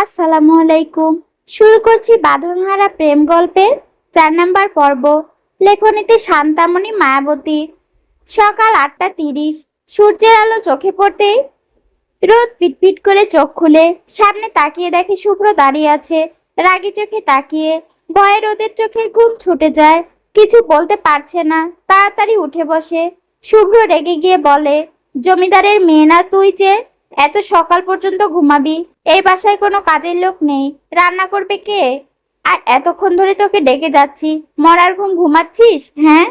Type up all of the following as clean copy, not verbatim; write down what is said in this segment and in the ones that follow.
আসসালামু আলাইকুম। শুরু করছি বাঁধনহারা প্রেম গল্পের 4 নম্বর পর্ব। লেখনীতে শান্তামণি মায়াবতী। সকাল 8:30। সূর্যের আলো চোখে পড়তেই রোদ পিটপিট করে চোখ খুলে সামনে তাকিয়ে দেখে শুভ্র দাঁড়িয়ে আছে রাগী চোখে তাকিয়ে। ভয়ে রোদের চোখের ঘুম ছুটে যায়, কিছু বলতে পারছে না। তাড়াতাড়ি উঠে বসে। শুভ্র রেগে গিয়ে বলে, জমিদারের মেয়ে না তুই যে এত সকাল পর্যন্ত ঘুমাবি? এই বাসায় কোনো কাজের লোক নেই, রান্না করবে কে? আর এতক্ষণ ধরে তোকে ডেকে যাচ্ছি, মরার ঘুম ঘুমাচ্ছিস? হ্যাঁ।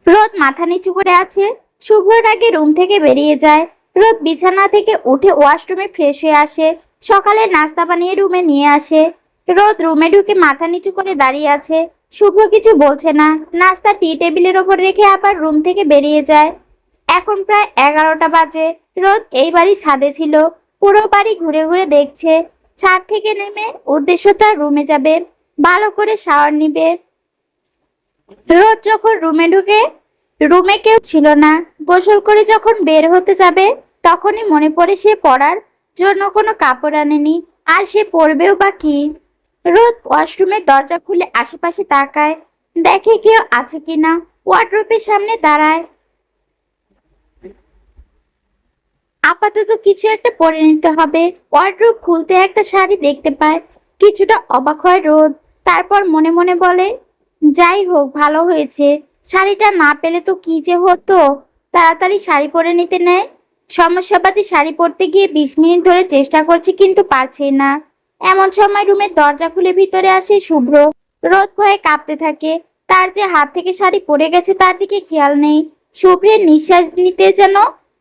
রোদ মাথা নিচু করে আছে। শুভ্রর আগে রুম থেকে বেরিয়ে যায়। রোদ বিছানা থেকে উঠে ওয়াশরুমে ফ্রেশ হয়ে আসে, সকালে নাস্তা বানিয়ে রুমে নিয়ে আসে। রোদ রুমে ঢুকে মাথা নিচু করে দাঁড়িয়ে আছে। শুভ্র কিছু বলছে না, নাস্তা টি টেবিলের ওপর রেখে আবার রুম থেকে বেরিয়ে যায়। এখন প্রায় 11টা বাজে। রোদ এই বাড়ি ছাদে ছিল, পুরো বাড়ি ঘুরে ঘুরে দেখছে। ছাদ থেকে নেমে উদ্দেশ্য তার রুমে যাবে, ভালো করে শাওয়ার নিবে। রোদ যখন রুমে ঢুকে রুমে কেউ ছিল না। গোসল করে যখন বের হতে যাবে তখনই মনে পড়ে সে পরার জন্য কোনো কাপড় আনেনি, আর সে পরবেও বা কি। রোদ ওয়াশরুমের দরজা খুলে আশেপাশে তাকায়, দেখে কেউ আছে কিনা। ওয়ার্ডরোবের সামনে দাঁড়ায়। আপাতত কিছু একটা পরে নিতে হবে। ওয়ার্ডরোব খুলতে একটা শাড়ি দেখতে পায়। কিছুটা অবাক হয় রোদ, তারপর মনে মনে বলে, যাই হোক ভালো হয়েছে, শাড়িটা না পেলে তো কি যে হতো। তাড়াতাড়ি শাড়ি পরে নিতে নেয়। সমস্যাবাজি শাড়ি পরতে গিয়ে 20 মিনিট ধরে চেষ্টা করছে কিন্তু পারছে না। এমন সময় রুমের দরজা খুলে ভিতরে আসে শুভ্র। রোদ ভয়ে কাঁপতে থাকে। তার যে হাত থেকে শাড়ি পড়ে গেছে তার দিকে খেয়াল নেই। শুভ্রের নিঃশ্বাস নিতে যেন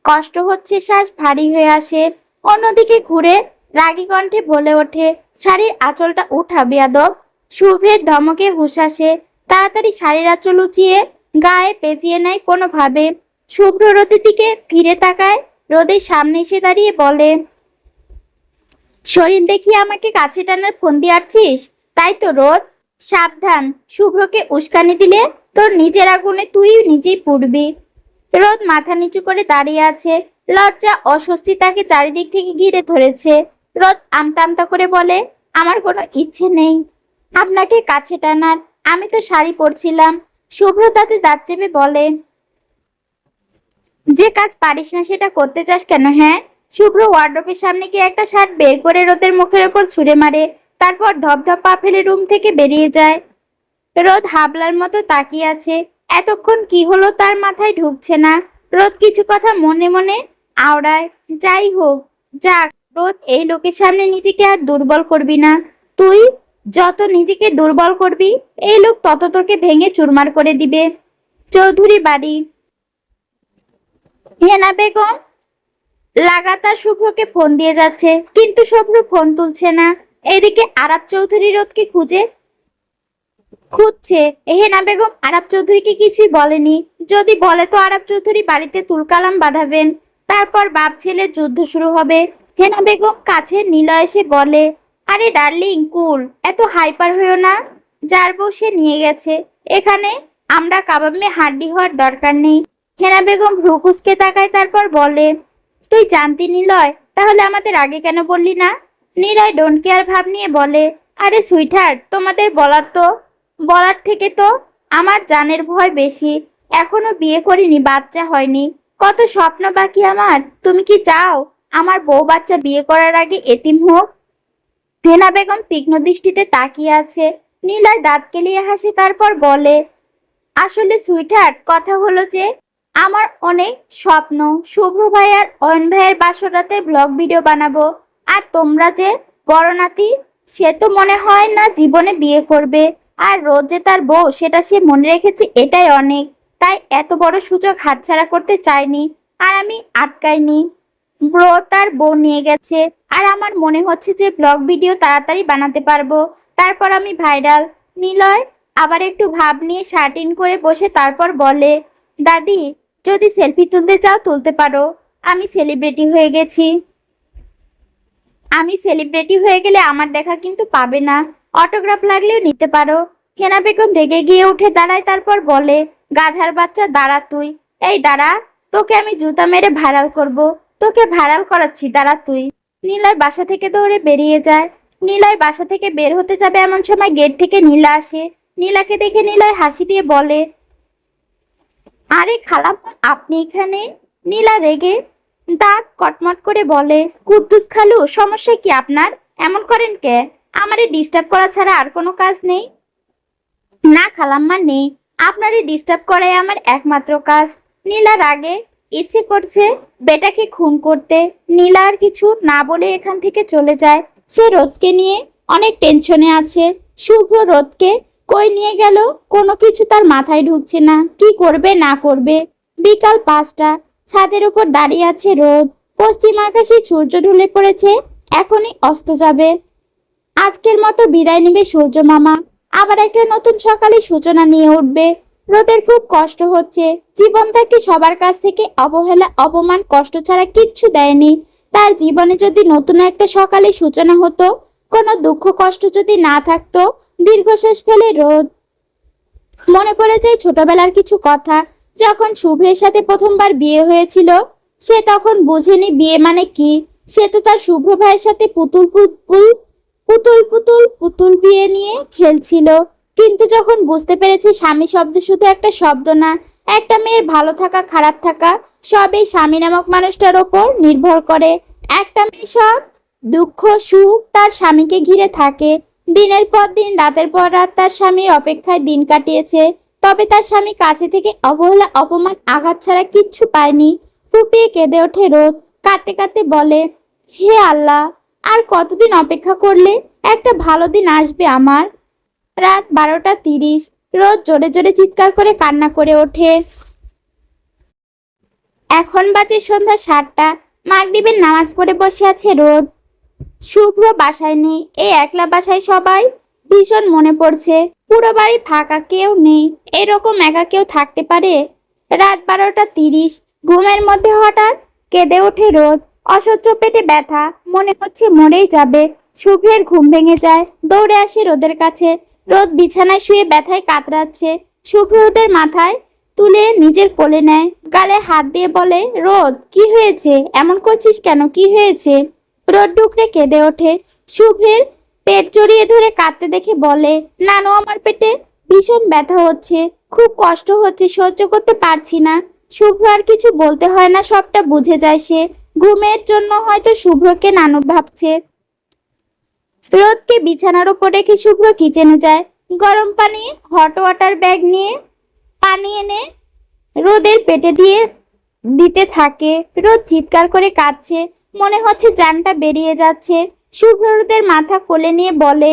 কষ্ট হচ্ছে, শ্বাস ভারী হয়ে আসে। অন্যদিকে ঘুরে রাগী কণ্ঠে বলে ওঠে, শাড়ির আঁচলটা উঠা বেয়াদব। শুভ্রের ধমকে হুঁশ আসে। তাড়াতাড়ি শাড়ির আঁচল উঁচিয়ে গায়ে পেঁচিয়ে নেয় কোনোভাবে। শুভ্র রোদের দিকে ফিরে তাকায়। রোদের সামনে এসে দাঁড়িয়ে বলে, শরীর দেখিয়ে আমাকে কাছে টানার ফন্দি আটছিস, তাই তো রোদ? সাবধান, শুভ্রকে উস্কানি দিলে তোর নিজের আগুনে তুই নিজেই পুড়বি। রোদ মাথা নিচু করে দাঁড়িয়ে আছে। লজ্জা অস্বস্তি তাকে চারিদিক থেকে ঘিরে ধরেছে। রোদ আমতা আমতা করে বলে, আমার কোনো ইচ্ছে নেই আপনাকে কাছে টানার, আমি তো শাড়ি পরছিলাম। শুভ্র তাতে দাঁত চেপে বলে, যে কাজ পারিস না সেটা করতে চাস কেন? হ্যাঁ। শুভ্র ওয়ার্ডরোবের সামনে গিয়ে একটা শার্ট বের করে রোদের মুখের ওপর ছুঁড়ে মারে, তারপর ধপধপ পা ফেলে রুম থেকে বেরিয়ে যায়। রোদ হাবলার মতো তাকিয়ে আছে। এতক্ষণ কি হলো তার মাথায় ঢুকছে না। রোদ কিছু কথা মনে মনে আওড়ায়। যাই হোক, যাক। রোদ, এই লোকের সামনে নিজেকে আর দুর্বল করবি না। তুই যত নিজেকে দুর্বল করবি এই লোক তত তোকে ভেঙে চুরমার করে দিবে। চৌধুরী বাড়ি। হেনা বেগম লাগাতার শুভ্রকে ফোন দিয়ে যাচ্ছে, কিন্তু শুভ্র ফোন তুলছে না। এদিকে আরাব চৌধুরী রোদকে খুঁজছে। হেনা বেগম আরাব চৌধুরীকে কিছুই বলেনি। যদি বলে তো আরাব চৌধুরী বাড়িতে তুলকালাম বাঁধাবেন, তারপর বাপ ছেলের যুদ্ধ শুরু হবে। হেনা বেগম কাছে নিলয় এসে বলে, আরে ডার্লিং কুল, এত হাইপার হইও না। যার বউ সে নিয়ে গেছে, এখানে আমরা কাবাব মে হাড্ডি হওয়ার দরকার নেই। হেনা বেগম ভ্রু কুঁচকে তাকায়, তারপর বলে, তুই জানতি নিলয়, তাহলে আমাদের আগে কেন বললি না? নিলয় ডোন্ট কেয়ার ভাব নিয়ে বলে, আরে সুইটহার্ট, তোমাদের বলার থেকে তো আমার জানের ভয় বেশি। এখনো বিয়ে করিনি, বাচ্চা হয়নি, কত স্বপ্ন বাকি আমার। তুমি কি চাও আমার বউ বাচ্চা বিয়ে করার আগে এতিম হোক? হেনা বেগম তীক্ষ্ণ দৃষ্টিতে তাকিয়ে আছে। নিলয় দাঁত কেলিয়ে হাসে, তারপর বলে, আসলে সুইটহার্ট, কথা হলো যে আমার অনেক স্বপ্ন শুভ্র ভাই আর অয়ন ভাইয়ের বাসরাতের ব্লগ ভিডিও বানাবো। আর তোমরা যে বড় নাতি, সে তো মনে হয় না জীবনে বিয়ে করবে। আর রোজ যে তার বউ সেটা সে মনে রেখেছে, এটাই অনেক। তাই এত বড় সুযোগ হাতছাড়া করতে চাইনি, আর আমি আটকাইনি। ব্রো তার বউ নিয়ে গেছে, আর আমার মনে হচ্ছে যে ব্লগ ভিডিও তাড়াতাড়ি বানাতে পারবো, তারপর আমি ভাইরাল। নিলয় আবার একটু ভাব নিয়ে শার্ট ইন করে বসে তারপর বলে, দাদি, যদি সেলফি তুলতে চাও তুলতে পারো। আমি সেলিব্রিটি হয়ে গেছি। আমি সেলিব্রিটি হয়ে গেলে আমার দেখা কিন্তু পাবে না। অটোগ্রাফ লাগলেও নিতে পারো। হেনা বেগম রেগে গিয়ে উঠে দাঁড়ায়, তারপর বলে, গাধার বাচ্চা, দাঁড়া তুই। এই দাঁড়া, তোকে আমি জুতা মেরে ভাইরাল করব। তোকে ভাইরাল করাচ্ছি, দাঁড়া তুই। নিলয় বাসা থেকে দৌড়ে বেরিয়ে যায়। নিলয় বাসা থেকে বের হতে যাবে এমন সময় গেট থেকে নীলা আসে। নীলাকে দেখে নিলয় হাসি দিয়ে বলে, আরে খালাম্মা, আপনি এখানে? নীলা রেগে দাঁত কটমট করে বলে, কুদ্দুস খালু, সমস্যা কি আপনার? এমন করেন কে? আমারে ডিস্টার্ব করা ছাড়া আর কোনো কাজ নেই? না খালাম্মা, নেই। আপনারই ডিস্টার্ব করাই আমার একমাত্র কাজ। নীলা রাগে ইচ্ছে করছে বেটাকে খুন করতে। নীলা আর কিছু না বলে এখান থেকে চলে যায়। সে রোদকে নিয়ে অনেক টেনশনে আছে। শুভ্র রোদকে কই নিয়ে গেল কোনো কিছু তার মাথায় ঢুকছে না। কি করবে না করবে। বিকাল 5টা, ছাদের উপর দাঁড়িয়ে আছে রোদ। পশ্চিম আকাশে সূর্য ঢলে পড়েছে, এখনই অস্ত যাবে। আজকের মতো বিদায় নেবে সূর্য মামা। আবার একটা নতুন সকালের সূচনা নিয়ে উঠবে। রোদের খুব কষ্ট হচ্ছে। জীবন তাকে সবার কাছ থেকে অবহেলা, অপমান, কষ্ট ছাড়া কিচ্ছু দেয়নি। তার জীবনে যদি নতুন একটা সকালের সূচনা হতো, কোনো দুঃখ কষ্ট যদি না থাকতো। দীর্ঘশ্বাস ফেলে রোদ। মনে পড়ে যায় ছোটবেলার কিছু কথা। যখন শুভ্রের সাথে প্রথমবার বিয়ে হয়েছিল, সে তখন বুঝেনি বিয়ে মানে কি। সে তো তার শুভ্র ভাইয়ের সাথে পুতুল পুতুল পুতুল পুতুল পুতুল বিয়ে নিয়ে খেলছিল। কিন্তু যখন বুঝতে পেরেছে স্বামী শব্দ শুধু একটা শব্দ না, একটা মেয়ের ভালো থাকা খারাপ থাকা সব এই স্বামী নামক মানুষটার ওপর নির্ভর করে। একটা মেয়ে সব দুঃখ সুখ তার স্বামীকে ঘিরে থাকে। দিনের পর দিন, রাতের পর রাত তার স্বামীর অপেক্ষায় দিন কাটিয়েছে। তবে তার স্বামী কাছে থেকে অবহেলা, অপমান, আঘাত ছাড়া কিচ্ছু পায়নি। ফুপিয়ে কেঁদে ওঠে রোদ। কাঁদতে কাঁদতে বলে, হে আল্লাহ, আর কতদিন অপেক্ষা করলে একটা ভালো দিন আসবে আমার। রাত 12টা 30। রোদ জোরে জোরে চিৎকার করে কান্না করে ওঠে। এখন বাজে সন্ধ্যা 7টা। মাগরিবের নামাজ পড়ে বসে আছে রোদ। শুভ্র বাসায় নেই। এই একলা বাসায় সবাই ভীষণ মনে পড়ছে। পুরো বাড়ি ফাঁকা, কেউ নেই। এরকম একা কেউ থাকতে পারে? রাত 12টা 30। ঘুমের মধ্যে হঠাৎ কেঁদে ওঠে রোদ। অসহ্য পেটে ব্যথা, মনে হচ্ছে মরেই যাবে। শুভ্রের ঘুম ভেঙে যায়। দৌড়ে আসে রোদের কাছে। রোদ বিছানায় শুয়ে ব্যথায় কাতরাচ্ছে। শুভ্র রোদের মাথায় তুলে নিজের কোলে নেয়, গালে হাত দিয়ে বলে, রোদ, কি হয়েছে? এমন করছিস কেন? কি হয়েছে? রোদ ডুকরে কেঁদে ওঠে। শুভ্রের পেট জড়িয়ে ধরে কাঁদতে দেখে বলে, নানু, আমার পেটে ভীষণ ব্যথা হচ্ছে, খুব কষ্ট হচ্ছে, সহ্য করতে পারছি না। শুভ্র আর কিছু বলতে হয় না, সবটা বুঝে যায় সে। ঘুমের জন্য হয়তো শুভ্রকে নানু ভাবছে। রোদকে বিছানার উপর রেখে শুভ্র কিচেনে যায়। গরম পানি, হট ওয়াটার ব্যাগ নিয়ে পানি এনে রোদের পেটে দিয়ে দিতে থাকে। রোদ চিৎকার করে কাঁদছে, মনে হচ্ছে জানটা বেরিয়ে যাচ্ছে। শুভ্র রোদের মাথা কোলে নিয়ে বলে,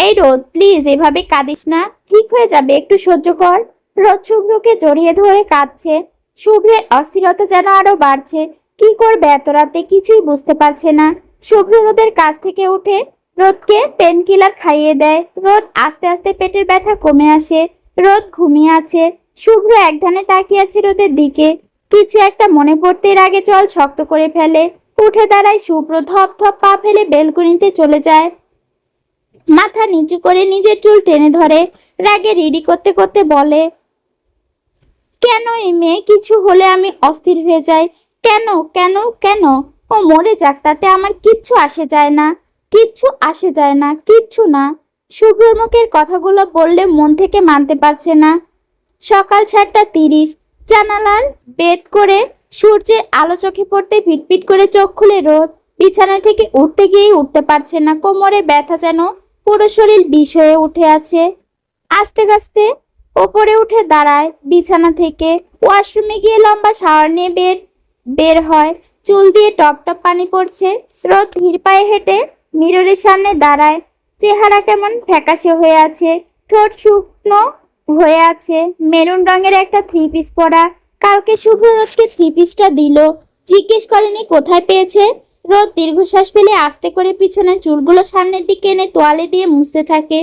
এই রোদ, প্লিজ এভাবে কাঁদিস না, ঠিক হয়ে যাবে, একটু সহ্য কর। রোদ শুভ্রকে জড়িয়ে ধরে কাঁদছে। শুভ্রের অস্থিরতা যেন আরো বাড়ছে। কি করবে এত রাতে কিছুই বুঝতে পারছে না। শুভ্র রোদের কাছ থেকে উঠে রোদকে পেন কিলার খাইয়ে দেয়। রোদ আস্তে আস্তে পেটের ব্যথা কমে আসে। রোদ ঘুমিয়ে আছে। শুভ্র একধানে তাকিয়ে আছে রোদের দিকে। কিছু একটা মনে পড়তেই আগে চল শক্ত করে ফেলে। উঠে দাঁড়ায় শুভ্র, ধপ ধপ পা ফেলে বেলকনিতে চলে যায়। মাথা নিচু করে নিজের চুল টেনে ধরে। রাগে রিডি করতে করতে বলে, কেন এই মেয়ে? কিছু হলে আমি অস্থির হয়ে যাই। কেন কেন কেন? ও মরে যাক, তাতে আমার কিচ্ছু আসে যায় না, কিচ্ছু আসে যায় না, কিচ্ছু না। শুভ্রর মুখের কথাগুলো বললে মন থেকে মানতে পারছে না। সকাল 7টা 30। জানালার বেদ করে সূর্যের আলো চোখে পড়তে পিটপিট করে চোখ খুলে রোদ। বিছানা থেকে উঠতে গিয়েই উঠতে পারছে না। কোমরে ব্যথা যেন পুরো শরীর বিষ হয়ে উঠে আছে। আস্তে আস্তে ওপরে উঠে দাঁড়ায় বিছানা থেকে। ওয়াশরুমে গিয়ে লম্বা শাওয়ার নিয়ে বের হয়। চুল দিয়ে টপ টপ পানি পড়ছে। রোদ ধীর পায়ে হেঁটে মিররের সামনে দাঁড়ায়। চেহারা কেমন ফ্যাকাশে হয়ে আছে, ঠোঁট শুকনো হয়ে আছে। মেরুন রঙের একটা 3 পিস পরা। কালকে শুভ্র রোদকে 3 পিসটা দিল, জিজ্ঞেস করেনি কোথায় পেয়েছে। রোদ দীর্ঘশ্বাস ফেলে আস্তে করে পিছনের চুলগুলো সামনের দিকে এনে তোয়ালে দিয়ে মুছতে থাকে।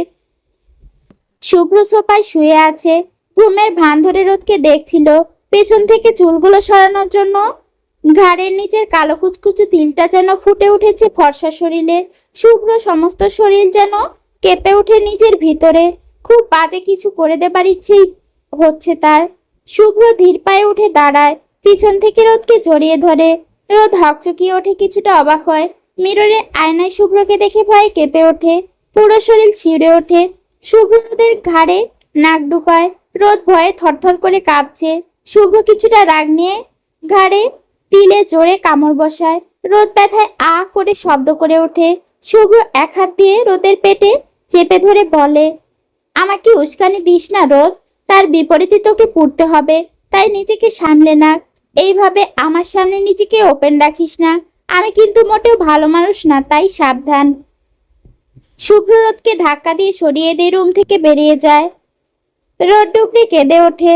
শুভ্র সোফায় শুয়ে আছে, ঘুমের ভান ধরে রোদকে দেখছিল। পেছন থেকে চুলগুলো সরানোর জন্য ঘাড়ের নিচের কালো কুচকুচে তিলটা যেন ফুটে উঠেছে ফর্সা শরীরে। শুভ্র সমস্ত শরীর যেন কেঁপে ওঠে নিজের ভিতরে। খুব বাজে কিছু করে দেবার ইচ্ছেই হচ্ছে তার। শুভ্র ধীর পায়ে উঠে দাঁড়ায়, পিছন থেকে রোদকে জড়িয়ে ধরে। রোদ হকচকিয়ে ওঠে, কিছুটা অবাক হয়। মিররে আয়নায় শুভ্রকে দেখে ভয়ে কেঁপে ওঠে, পুরো শরীর ছিঁড়ে ওঠে। শুভ্র রোদের ঘাড়ে নাক ডুবায়, রোদ ভয়ে থরথর করে কাঁপছে। শুভ্র কিছুটা রাগ নিয়ে ঘাড়ে তিলে জোরে কামড় বসায়। রোদ ব্যথায় আ করে শব্দ করে ওঠে। শুভ্র এক হাত দিয়ে রোদের পেটে চেপে ধরে বলে, আমাকে উস্কানি দিস না রোদ, তার বিপরীতে তোকে পুড়তে হবে, তাই নিজেকে সামলে না। এইভাবে আমার সামনে নিজেকে ওপেন রাখিস না, আমি কিন্তু মোটেও ভালো মানুষ না, তাই সাবধান। শুভ্র রোদকে ধাক্কা দিয়ে সরিয়ে দিয়ে রুম থেকে বেরিয়ে যায়। রোদ ডুকরে কেঁদে ওঠে।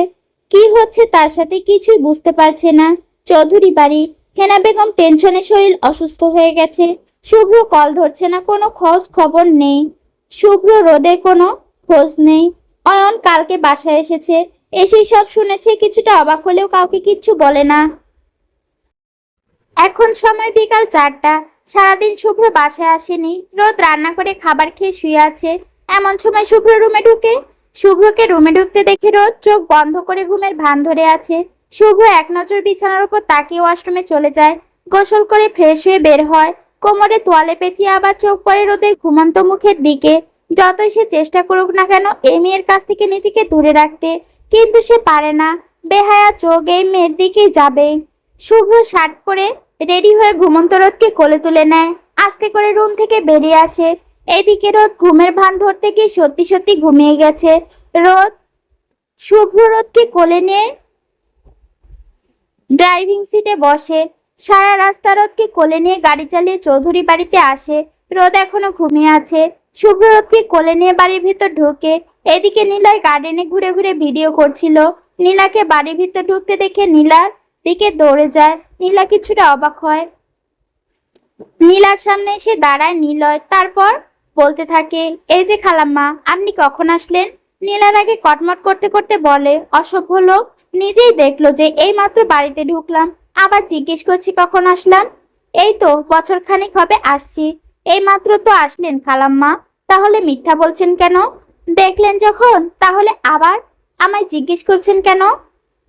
কি হচ্ছে তার সাথে কিছুই বুঝতে পারছে না। চৌধুরী বাড়ি। হেনা বেগম টেনশনে শরীর অসুস্থ হয়ে গেছে। শুভ্র কল ধরছে না, কোনো খোঁজ খবর নেই। শুভ্র রোদের কোনো খোঁজ নেই। অয়ন কালকে বাসায় এসেছে, এসেই সব শুনেছে, কিছুটা অবাক হলেও কাউকে কিচ্ছু বলে না। এখন সময় বিকাল 4টা। সারাদিন শুভ্র বাসায় আসেনি। রোদ রান্না করে খাবার খেয়ে শুয়ে আছে। এমন সময় শুভ্র রুমে ঢুকে। শুভ্রকে রুমে ঢুকতে দেখে রোদ চোখ বন্ধ করে ঘুমের ভান ধরে আছে। শুভ্র এক নজর বিছানার উপর তাকিয়ে ওয়াশরুমে চলে যায়। গোসল করে ফ্রেশ হয়ে বের হয়। কোমরে তোয়ালে পেঁচিয়ে আবার চোখ পড়ে রোদের ঘুমন্ত মুখের দিকে। যতই সে চেষ্টা করুক না কেন এই মেয়ের কাছ থেকে নিজেকে দূরে রাখতে, কিন্তু সে পারে না। বেহায়া চোখ এই মেয়ের দিকেই যাবে। শুভ্র শার্ট পরে রেডি হয়ে ঘুমন্ত রোদকে কোলে তুলে নেয়। আস্তে করে রুম থেকে বেরিয়ে আসে। এদিকে রোদ ঘুমের ভান ধরতে গিয়ে সত্যি সত্যি ঘুমিয়ে গেছে। রোদ শুভ্র রোদকে কোলে নিয়ে ড্রাইভিং সিটে বসে। সারা রাস্তা রোদকে কোলে নিয়ে গাড়ি চালিয়ে চৌধুরী বাড়িতে আসে। রোদ এখনো ঘুমিয়ে আছে। শুভ্র রোদকে কোলে নিয়ে বাড়ির ভিতর ঢোকে। এদিকে নিলয় গার্ডেনে ঘুরে ঘুরে ভিডিও করছিল। নীলাকে বাড়ির ভিতর ঢুকতে দেখে নীলার দিকে দৌড়ে যায়। নীলা কিছুটা অবাক হয়। নীলার সামনে এসে দাঁড়ায় নিলয়, তারপর বলতে থাকে, এই যে খালাম্মা, আপনি কখন আসলেন? নীলার আগে কটমট করতে করতে বলে, অসভ্য লোক, নিজেই দেখলো যে এই মাত্র বাড়িতে ঢুকলাম, আবার জিজ্ঞেস করছি কখন আসলাম। এই তো বছর খানিক হবে আসছি। এই মাত্র তো আসলেন খালাম্মা, তাহলে মিথ্যা বলছেন কেন? দেখলেন যখন, তাহলে আবার আমায় জিজ্ঞেস করছেন কেন?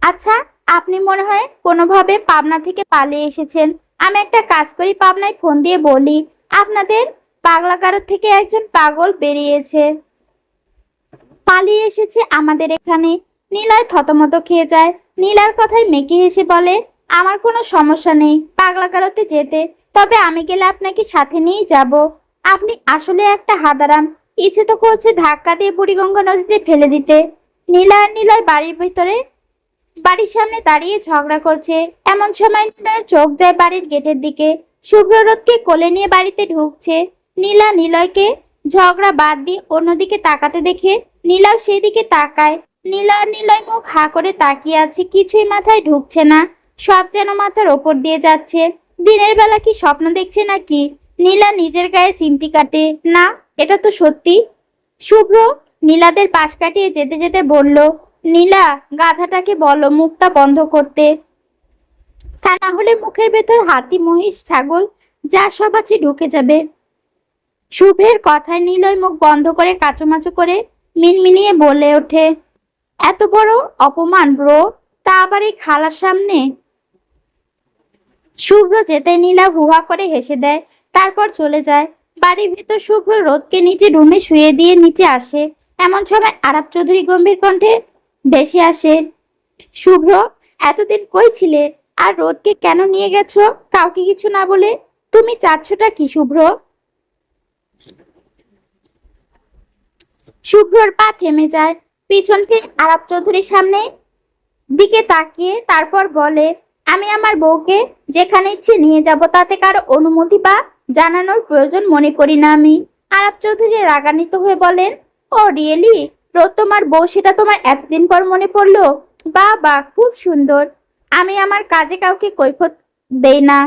আচ্ছা, আপনি মনে হয় কোনোভাবে পাবনা থেকে পালিয়ে এসেছেন। আমি একটা কাজ করি, পাবনায় ফোন দিয়ে বলি আপনাদের পাগলাগারদ থেকে একজন পাগল বেরিয়েছে, পালিয়ে এসেছে আমাদের এখানে। নীলয় থতমত খেয়ে যায়। নীলার কথায় মেকি হেসে বলে, আমার কোনো সমস্যা নেই পাগলাগারদে যেতে, তবে আমি গেলে আপনাকে সাথে নিয়েই যাব। আপনি আসলে একটা হাদারাম, ইচ্ছে তো করছে ধাক্কা দিয়ে বুড়িগঙ্গা নদীতে ফেলে দিতে। নীলা আর নিলয় বাড়ির সামনে দাঁড়িয়ে ঝগড়া করছে। এমন সময় নীলার চোখ যায় বাড়ির গেটের দিকে। শুভ্র রোদকে কোলে নিয়ে বাড়িতে ঢুকছে। নীলা নিলয়কে ঝগড়া বাদ দিয়ে অন্যদিকে তাকাতে দেখে নীলাও সেই দিকে তাকায়। নীলা আর নিলয় মুখ হা করে তাকিয়ে আছে, কিছুই মাথায় ঢুকছে না। সব যেন মাথার ওপর দিয়ে যাচ্ছে। দিনের বেলা কি স্বপ্ন দেখছে নাকি? নীলা নিজের গায়ে চিমটি কাটে, না এটা তো সত্যি। শুভ্র নীলাদের পাশ কাটিয়ে যেতে যেতে বলল, নীলা, গাধাটাকে বলো মুখটা বন্ধ করতে, তা না হলে মুখের ভেতর হাতি, মহিষ, ছাগল যা সব আছে ঢুকে যাবে। শুভ্রের কথায় নিলয় মুখ বন্ধ করে কাচুমাচু করে মিনমিনিয়ে বলে ওঠে, এত বড় অপমান ব্রো, তা আবার এই খালার সামনে? শুভ্র যেতে নীলা হুহা করে হেসে দেয়, তারপর চলে যায়। বাড়ির ভিতর শুভ্র রোদকে নিচে রুমে শুয়ে দিয়ে নিচে আসে। এমন সময় আরাপ চৌধুরী গম্ভীর কণ্ঠে ভেসে আসে, শুভ্র, এতদিন কই ছিলে? আর রোদকে কেন নিয়ে গেছো কাউকে কিছু না বলে? তুমি চাচ্ছটা কি শুভ্র? শুভ্রর পা থেমে যায়। পিছন ফিরে আরাপ চৌধুরীর সামনে দিকে তাকিয়ে তারপর বলে, আমি আমার বউকে যেখানে ইচ্ছে নিয়ে যাব, তাতে কারো অনুমতি বা জানানোর প্রয়োজন মনে করি না আমি। আরাপ চৌধুরী রাগান্বিত হয়ে বলেন, ও রিয়েলি? রোদ তোমার বউ, সেটা তোমার এতদিন পর মনে পড়লো? বাহ বাহ, খুব সুন্দর। আমি আমার কাজে কাউকে কৈফিয়ত দেই না,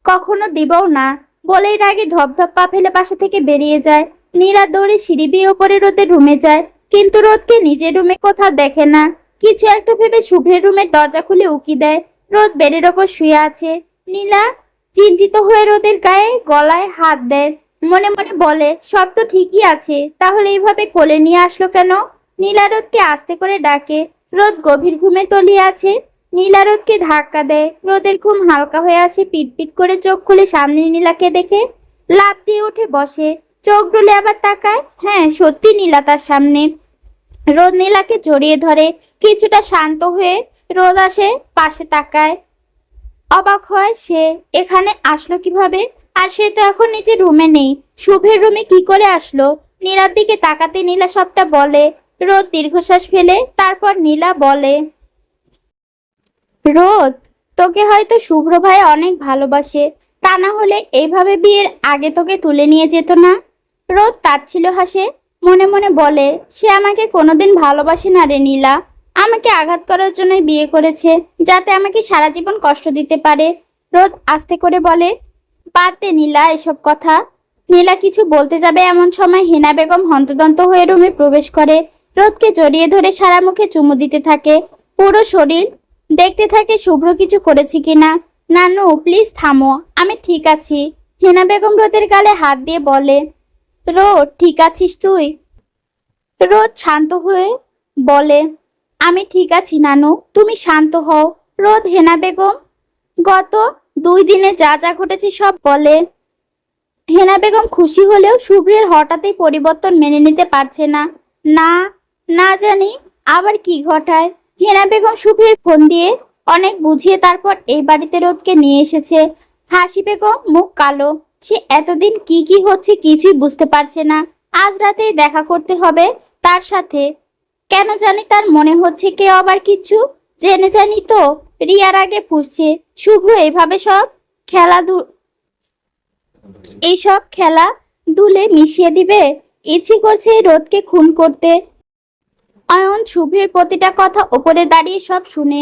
কখনো দিবও না। বলেই রাগে ধপধপ পা ফেলে বাসা থেকে বেরিয়ে যায়। নীলা দৌড়ে সিঁড়ি বেয়ে ওপরে রোদের রুমে যায়, কিন্তু রোদকে নিজের রুমে কোথাও দেখে না। কিছু একটা ভেবে শুভ্রের রুমের দরজা খুলে উকি দেয়। রোদ বেডের ওপর শুয়ে আছে। নীলা চিন্তিত হয়ে রোদের গায়ে গলায় হাত দেয়, মনে মনে বলে, সব তো ঠিকই আছে, তাহলে এইভাবে কোলে নিয়ে আসলো কেন? নীলা রোদকে আস্তে করে ডাকে। রোদ গভীর ঘুমে তলিয়ে আছে। নীলা রোদকে ধাক্কা দেয়। রোদের ঘুম হালকা হয়ে আসে, পিটপিট করে চোখ খুলে সামনে নীলাকে দেখে লাফ দিয়ে উঠে বসে। চোখ ডুলে আবার তাকায়, হ্যাঁ সত্যি নীলা তার সামনে। রোদ নীলাকে জড়িয়ে ধরে। কিছুটা শান্ত হয়ে রোদ আসে পাশে তাকায়। অবাক হয় সে, এখানে আসলো কিভাবে? আর সে তো এখন নিজের রুমে নেই, শুভের রুমে কি করে আসলো? নীলার দিকে তাকাতে নীলা সবটা বলে। রোদ দীর্ঘশ্বাস ফেলে, তারপর নীলা বলে, রোদ, তোকে হয়তো শুভ্র ভাই অনেক ভালোবাসে, তা না হলে এইভাবে বিয়ের আগে তোকে তুলে নিয়ে যেত না। রোদ তাচ্ছিল হাসে, মনে মনে বলে, সে আমাকে কোনোদিন ভালোবাসে না রে নীলা। আমাকে আঘাত করার জন্যই বিয়ে করেছে, যাতে আমাকে সারা জীবন কষ্ট দিতে পারে। রোদ আস্তে করে বলে, বাদ দে নীলা এসব কথা। নীলা কিছু বলতে যাবে এমন সময় হেনা বেগম হন্তদন্ত হয়ে রুমে প্রবেশ করে। রোদকে জড়িয়ে ধরে সারা মুখে চুমু দিতে থাকে, পুরো শরীর দেখতে থাকে শুভ্র কিছু করেছে কিনা। নানু প্লিজ থামো, আমি ঠিক আছি। হেনা বেগম রোদের গালে হাত দিয়ে বলে, রোদ ঠিক আছিস তুই? রোদ শান্ত হয়ে বলে, আমি ঠিক আছি নানু, তুমি শান্ত হও। রোদ হেনা বেগম গত 2 দিনে যা যা ঘটেছে সব বলে। হেনা বেগম খুশি হলেও শুভ্রের হঠাৎই পরিবর্তন মেনে নিতে পারছে না। না, না জানি আবার কি ঘটায়। হেনা বেগম শুভ্রের ফোন দিয়ে অনেক বুঝিয়ে তারপর এই বাড়িতে রোদকে নিয়ে এসেছে। হাসি বেগম মুখ কালো, সে এতদিন কি কি হচ্ছে কিছুই বুঝতে পারছে না। আজ রাতেই দেখা করতে হবে তার সাথে। কেন জানি তার মনে হচ্ছে কেউ আবার কিছু জেনে জানি তো রিয়ার আগে পুষছে। শুভ্র এইভাবে এইসব খেলা দুলে মিশিয়ে দিবে। ইচ্ছে করছে এই রোদকে খুন করতে। অয়ন শুভ্রের প্রতিটা কথা ওপরে দাঁড়িয়ে সব শুনে।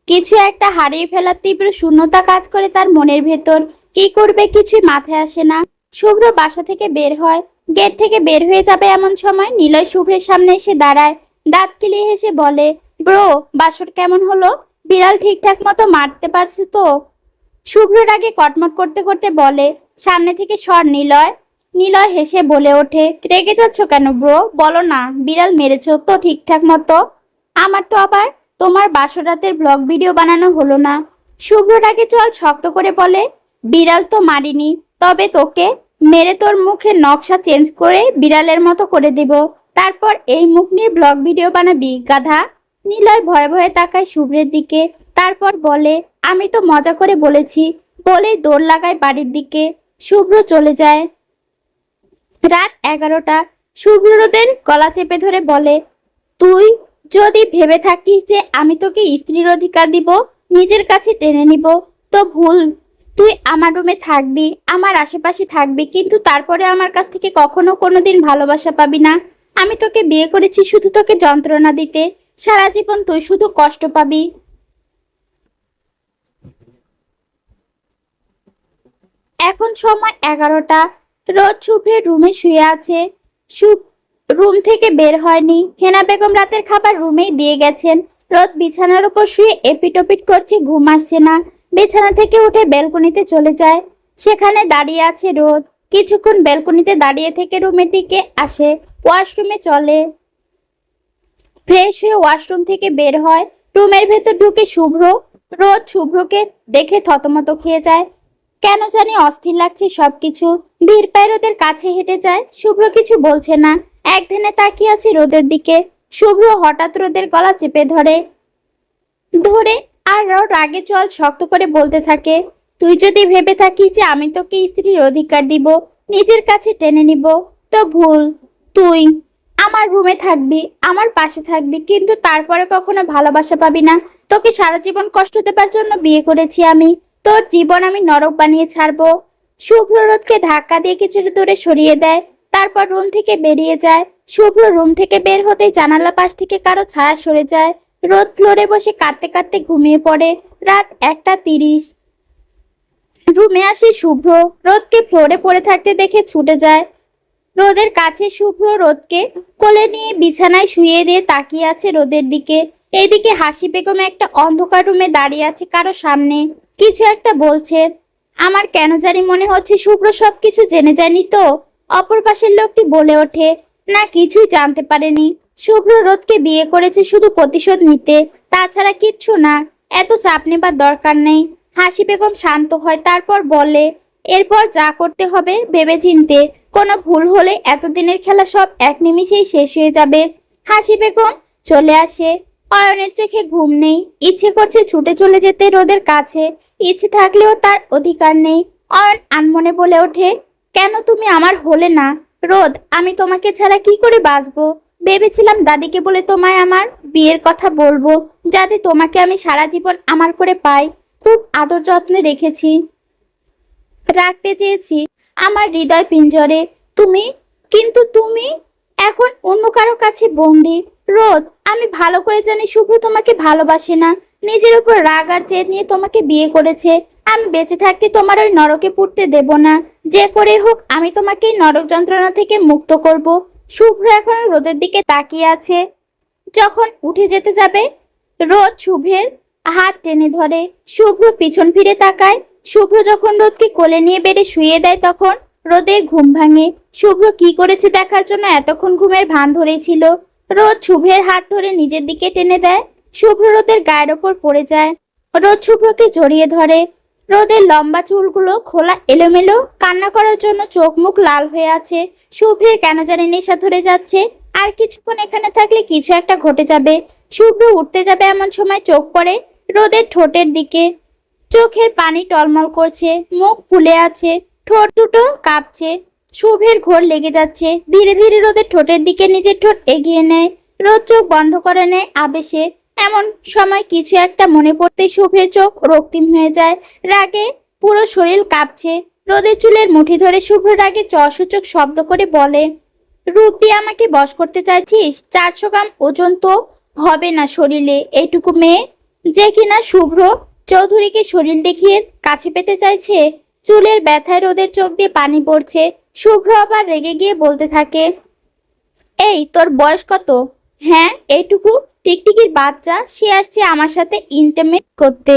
কিছু একটা হারিয়ে ফেলার তীব্র শূন্যতা কাজ করে তার মনের ভেতর। কি করবে কিছুই মাথায় আসে না। শুভ্র বাসা থেকে বের হয়, গেট থেকে বের হয়ে যাবে এমন সময় নিলয় শুভ্রের সামনে এসে দাঁড়ায়। দাঁত কিলিয়ে হেসে বলে, ব্রো বাসর কেমন হলো? বিড়াল ঠিকঠাক মতো মারতে পারছে তো? শুভ্রের আগে কটমট করতে করতে বলে, সামনে থেকে সর নিলয়। নিলয় হেসে বলে ওঠে, রেগে যাচ্ছ কেন ব্রো? বলো না, বিড়াল মেরেছ তো ঠিকঠাক মতো? আমার তো আবার তোমার বাসরাতের ব্লগ ভিডিও বানানো হলো না। শুভ্রর আগে চল শক্ত করে বলে, বিড়াল তো মারিনি, তবে তোকে মেরে তোর মুখের নকশা চেঞ্জ করে বিড়ালের মতো করে দেব, তারপর এই মুখ নিয়ে ব্লগ ভিডিও বানাবি গাধা। নিলয় ভয়ে ভয়ে তাকায় শুভ্রের দিকে, তারপর বলে, আমি তো মজা করে বলেছি, বলেই দৌড় লাগায় বাড়ির দিকে। শুভ্র চলে যায়। রাত 11টা। শুভ্র রোদের গলা চেপে ধরে বলে, তুই যদি ভেবে থাকিস যে আমি তোকে স্ত্রীর অধিকার দিব, নিজের কাছে টেনে নিব, তো ভুল। তুই আমার রুমে থাকবি, আমার আশেপাশে থাকবি, কিন্তু তারপরে আমার কাছ থেকে কখনো কোনোদিন ভালোবাসা পাবি না। আমি তোকে বিয়ে করেছি শুধু তোকে যন্ত্রণা দিতে, সারা জীবন তুই শুধু কষ্ট পাবি। এখন সময় 11টা। রোদ শুভ্রের রুমে শুয়ে আছে। শুভ রুম থেকে বের হয়নি। হেনা বেগম রাতের খাবার রুমেই দিয়ে গেছেন। রোদ বিছানার উপর শুয়ে এপিটোপিট করছে, ঘুম আসছে না। বিছানা থেকে উঠে ব্যালকনিতে চলে যায়। সেখানে দাঁড়িয়ে আছে রোদ। কিছুক্ষণ ব্যালকনিতে দাঁড়িয়ে থেকে রুমের দিকে আসে, ওয়াশরুমে চলে। ফ্রেশ হয়ে ওয়াশরুম থেকে বের হয়। রুমের ভেতর ঢুকে শুভ্র। রোদ শুভ্রকে দেখে থতমত খেয়ে যায়। কেন জানি অস্থির লাগছে সবকিছু। ধীর পায়ে রোদের কাছে হেঁটে যায়। শুভ্র কিছু বলছে না, এক ধ্যানে তাকিয়ে আছে রোদের দিকে। শুভ্র হঠাৎ রোদের গলা চেপে ধরে ধরে আর রাগে চল শক্ত করে বলতে থাকে, তুই যদি ভেবে থাকিস যে আমি তোকে স্ত্রীর অধিকার দিব, নিজের কাছে টেনে নিব, তো ভুল। তুই আমার রুমে থাকবি, আমার পাশে থাকবি, কিন্তু তারপরে কখনো ভালোবাসা পাবি না। তোকে সারা জীবন কষ্ট দেবার জন্য বিয়ে করেছি আমি, তোর জীবন আমি নরক বানিয়ে ছাড়বো। শুভ্র রোদকে ধাক্কা দিয়ে কিছুটা দূরে সরিয়ে দেয়, তারপর রুম থেকে বেরিয়ে যায়। শুভ্র রুম থেকে বের হতেই জানালার পাশ থেকে কারো ছায়া সরে যায়। রোদ ফ্লোরে বসে কাঁদতে কাঁদতে ঘুমিয়ে পড়ে। রাত 1টা 30। রুমে আসে শুভ্র। রোদকে ফ্লোরে পড়ে থাকতে দেখে ছুটে যায়। রোদের কাছে শুভ্র রোদকে কোলে নিয়ে বিছানায় শুয়ে দিয়ে তাকিয়ে আছে রোদের দিকে। এইদিকে হাসি বেগম একটা অন্ধকার রুমে দাঁড়িয়ে আছে কারো সামনে, কিছু একটা বলছে। আমার কেন জানি মনে হচ্ছে শুভ্র সবকিছু জেনে যায়নি তো। অপর পাশের লোকটি বলে ওঠে, না কিছুই জানতে পারেনি। শুভ্র রোদকে বিয়ে করেছে শুধু প্রতিশোধ নিতে, তাছাড়া কিচ্ছু না। এত চাপ নেবার দরকার নেই। হাসি বেগম শান্ত হয়, তারপর বলে, এরপর যা করতে হবে ভেবেচিন্তে, কোনো ভুল হলে এতদিনের খেলা সব এক নিমিষেই শেষ হয়ে যাবে। হাসি বেগম চলে আসে। অয়নের চোখে ঘুম নেই, ইচ্ছে করছে ছুটে চলে যেতে রোদের কাছে, ইচ্ছে থাকলেও তার অধিকার নেই। অয়ন আনমনে বলে ওঠে, কেন তুমি আমার হলে না? রোদ, আমি তোমাকে ছাড়া কি করে বাঁচবো? ভেবেছিলাম দাদিকে বলে তোমায় আমার বিয়ের কথা বলবো, যাতে তোমাকে আমি সারা জীবন আমার করে পাই। খুব আদর যত্নে রেখেছি, রাখতে চেয়েছি আমার হৃদয় পিঞ্জরে। তুমি, কিন্তু তুমি এখন অন্য কারো কাছে বন্দি। রোদ, আমি ভালো করে জানি শুভ্র তোমাকে ভালোবাসে না, নিজের উপর রাগ আর জেদ নিয়ে তোমাকে বিয়ে করেছে। আমি বেঁচে থাকতে তোমার ওই নরকে পুড়তে দেব না। যে করে হোক আমি তোমাকে এই নরক যন্ত্রণা থেকে মুক্ত করব। শুভ্র এখন রোদের দিকে তাকিয়ে আছে। যখন উঠে যেতে যাবে, রোদ শুভ্রের হাত টেনে ধরে। শুভ্র পিছন ফিরে তাকায়। শুভ্র যখন রোদকে কোলে নিয়ে বেডে শুইয়ে দেয়, তখন রোদের ঘুম ভাঙে। শুভ্র কি করেছে দেখার জন্য এতক্ষণ ঘুমের ভান ধরেছিল। রোদ শুভ্রের হাত ধরে নিজের দিকে টেনে দেয়। শুভ্র রোদের গায়ের ওপর পড়ে যায়। রোদ শুভ্রকে জড়িয়ে ধরে। রোদের লম্বা চুলগুলো খোলা এলোমেলো, কান্না করার জন্য চোখ মুখ লাল হয়ে আছে। শুভ্রের কেন জানি নেশা ধরে যাচ্ছে, আর কিছুক্ষণ এখানে থাকলে কিছু একটা ঘটে যাবে। শুভ্র উঠতে যাবে এমন সময় চোখ পড়ে রোদের ঠোঁটের দিকে। চোখের পানি টলমল করছে, মুখ ফুলে আছে, ঠোঁট দুটো কাঁপছে। শুভ্রের ঘোর লেগে যাচ্ছে। ধীরে ধীরে রোদের ঠোঁটের দিকে নিজের ঠোঁট এগিয়ে নেয়। রোদ চোখ বন্ধ করে নেয় আবেশে। এমন সময় কিছু একটা মনে পড়তেই শুভ্রের চোখ রক্তিম হয়ে যায়। রাগে পুরো শরীর কাঁপছে। রোদের চুলের মুঠি ধরে শুভ্র রাগে চসূচক শব্দ করে বলে, রূপ দিয়ে আমাকে বশ করতে চাইছিস? 400 গ্রাম ওজন তো হবে না শরীরে এইটুকু মেয়ে, যে কিনা শুভ্র চৌধুরীকে শরীর দেখিয়ে কাছে পেতে চাইছে। চুলের ব্যথায় রোদের চোখ দিয়ে পানি পড়ছে। শুভ্র আবার রেগে গিয়ে বলতে থাকে, এই তোর বয়স কত? হ্যাঁ, এইটুকু টিকটিকির বাচ্চা, সে আসছে আমার সাথে ইন্টিমেট করতে।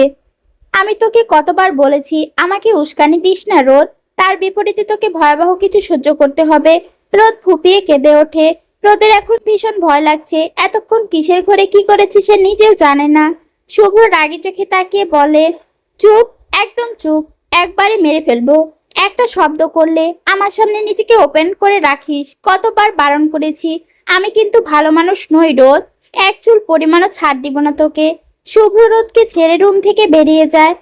আমি তোকে কতবার বলেছি আমাকে উস্কানি দিস না রোদ, তার বিপরীতে তোকে ভয়াবহ কিছু সহ্য করতে হবে। রোদ ফুপিয়ে কেঁদে ওঠে। রোদের এখন ভীষণ ভয় লাগছে। এতক্ষণ কিসের ঘরে কি করেছে সে নিজেও জানে না। শুভ্র রাগী চোখে তাকিয়ে বলে, চুপ, একদম চুপ, একবারে মেরে ফেলবো। একটা শব্দ করলে আমার সামনে নিজেকে ওপেন করে রাখিস। কতবার বারণ করেছি, আমি কিন্তু ভালো মানুষ নই রোদ, এক চুল পরিমাণও ছাড় দিব না তোকে। শুভ্র রোদকে ছেড়ে রুম থেকে বেরিয়ে যায়।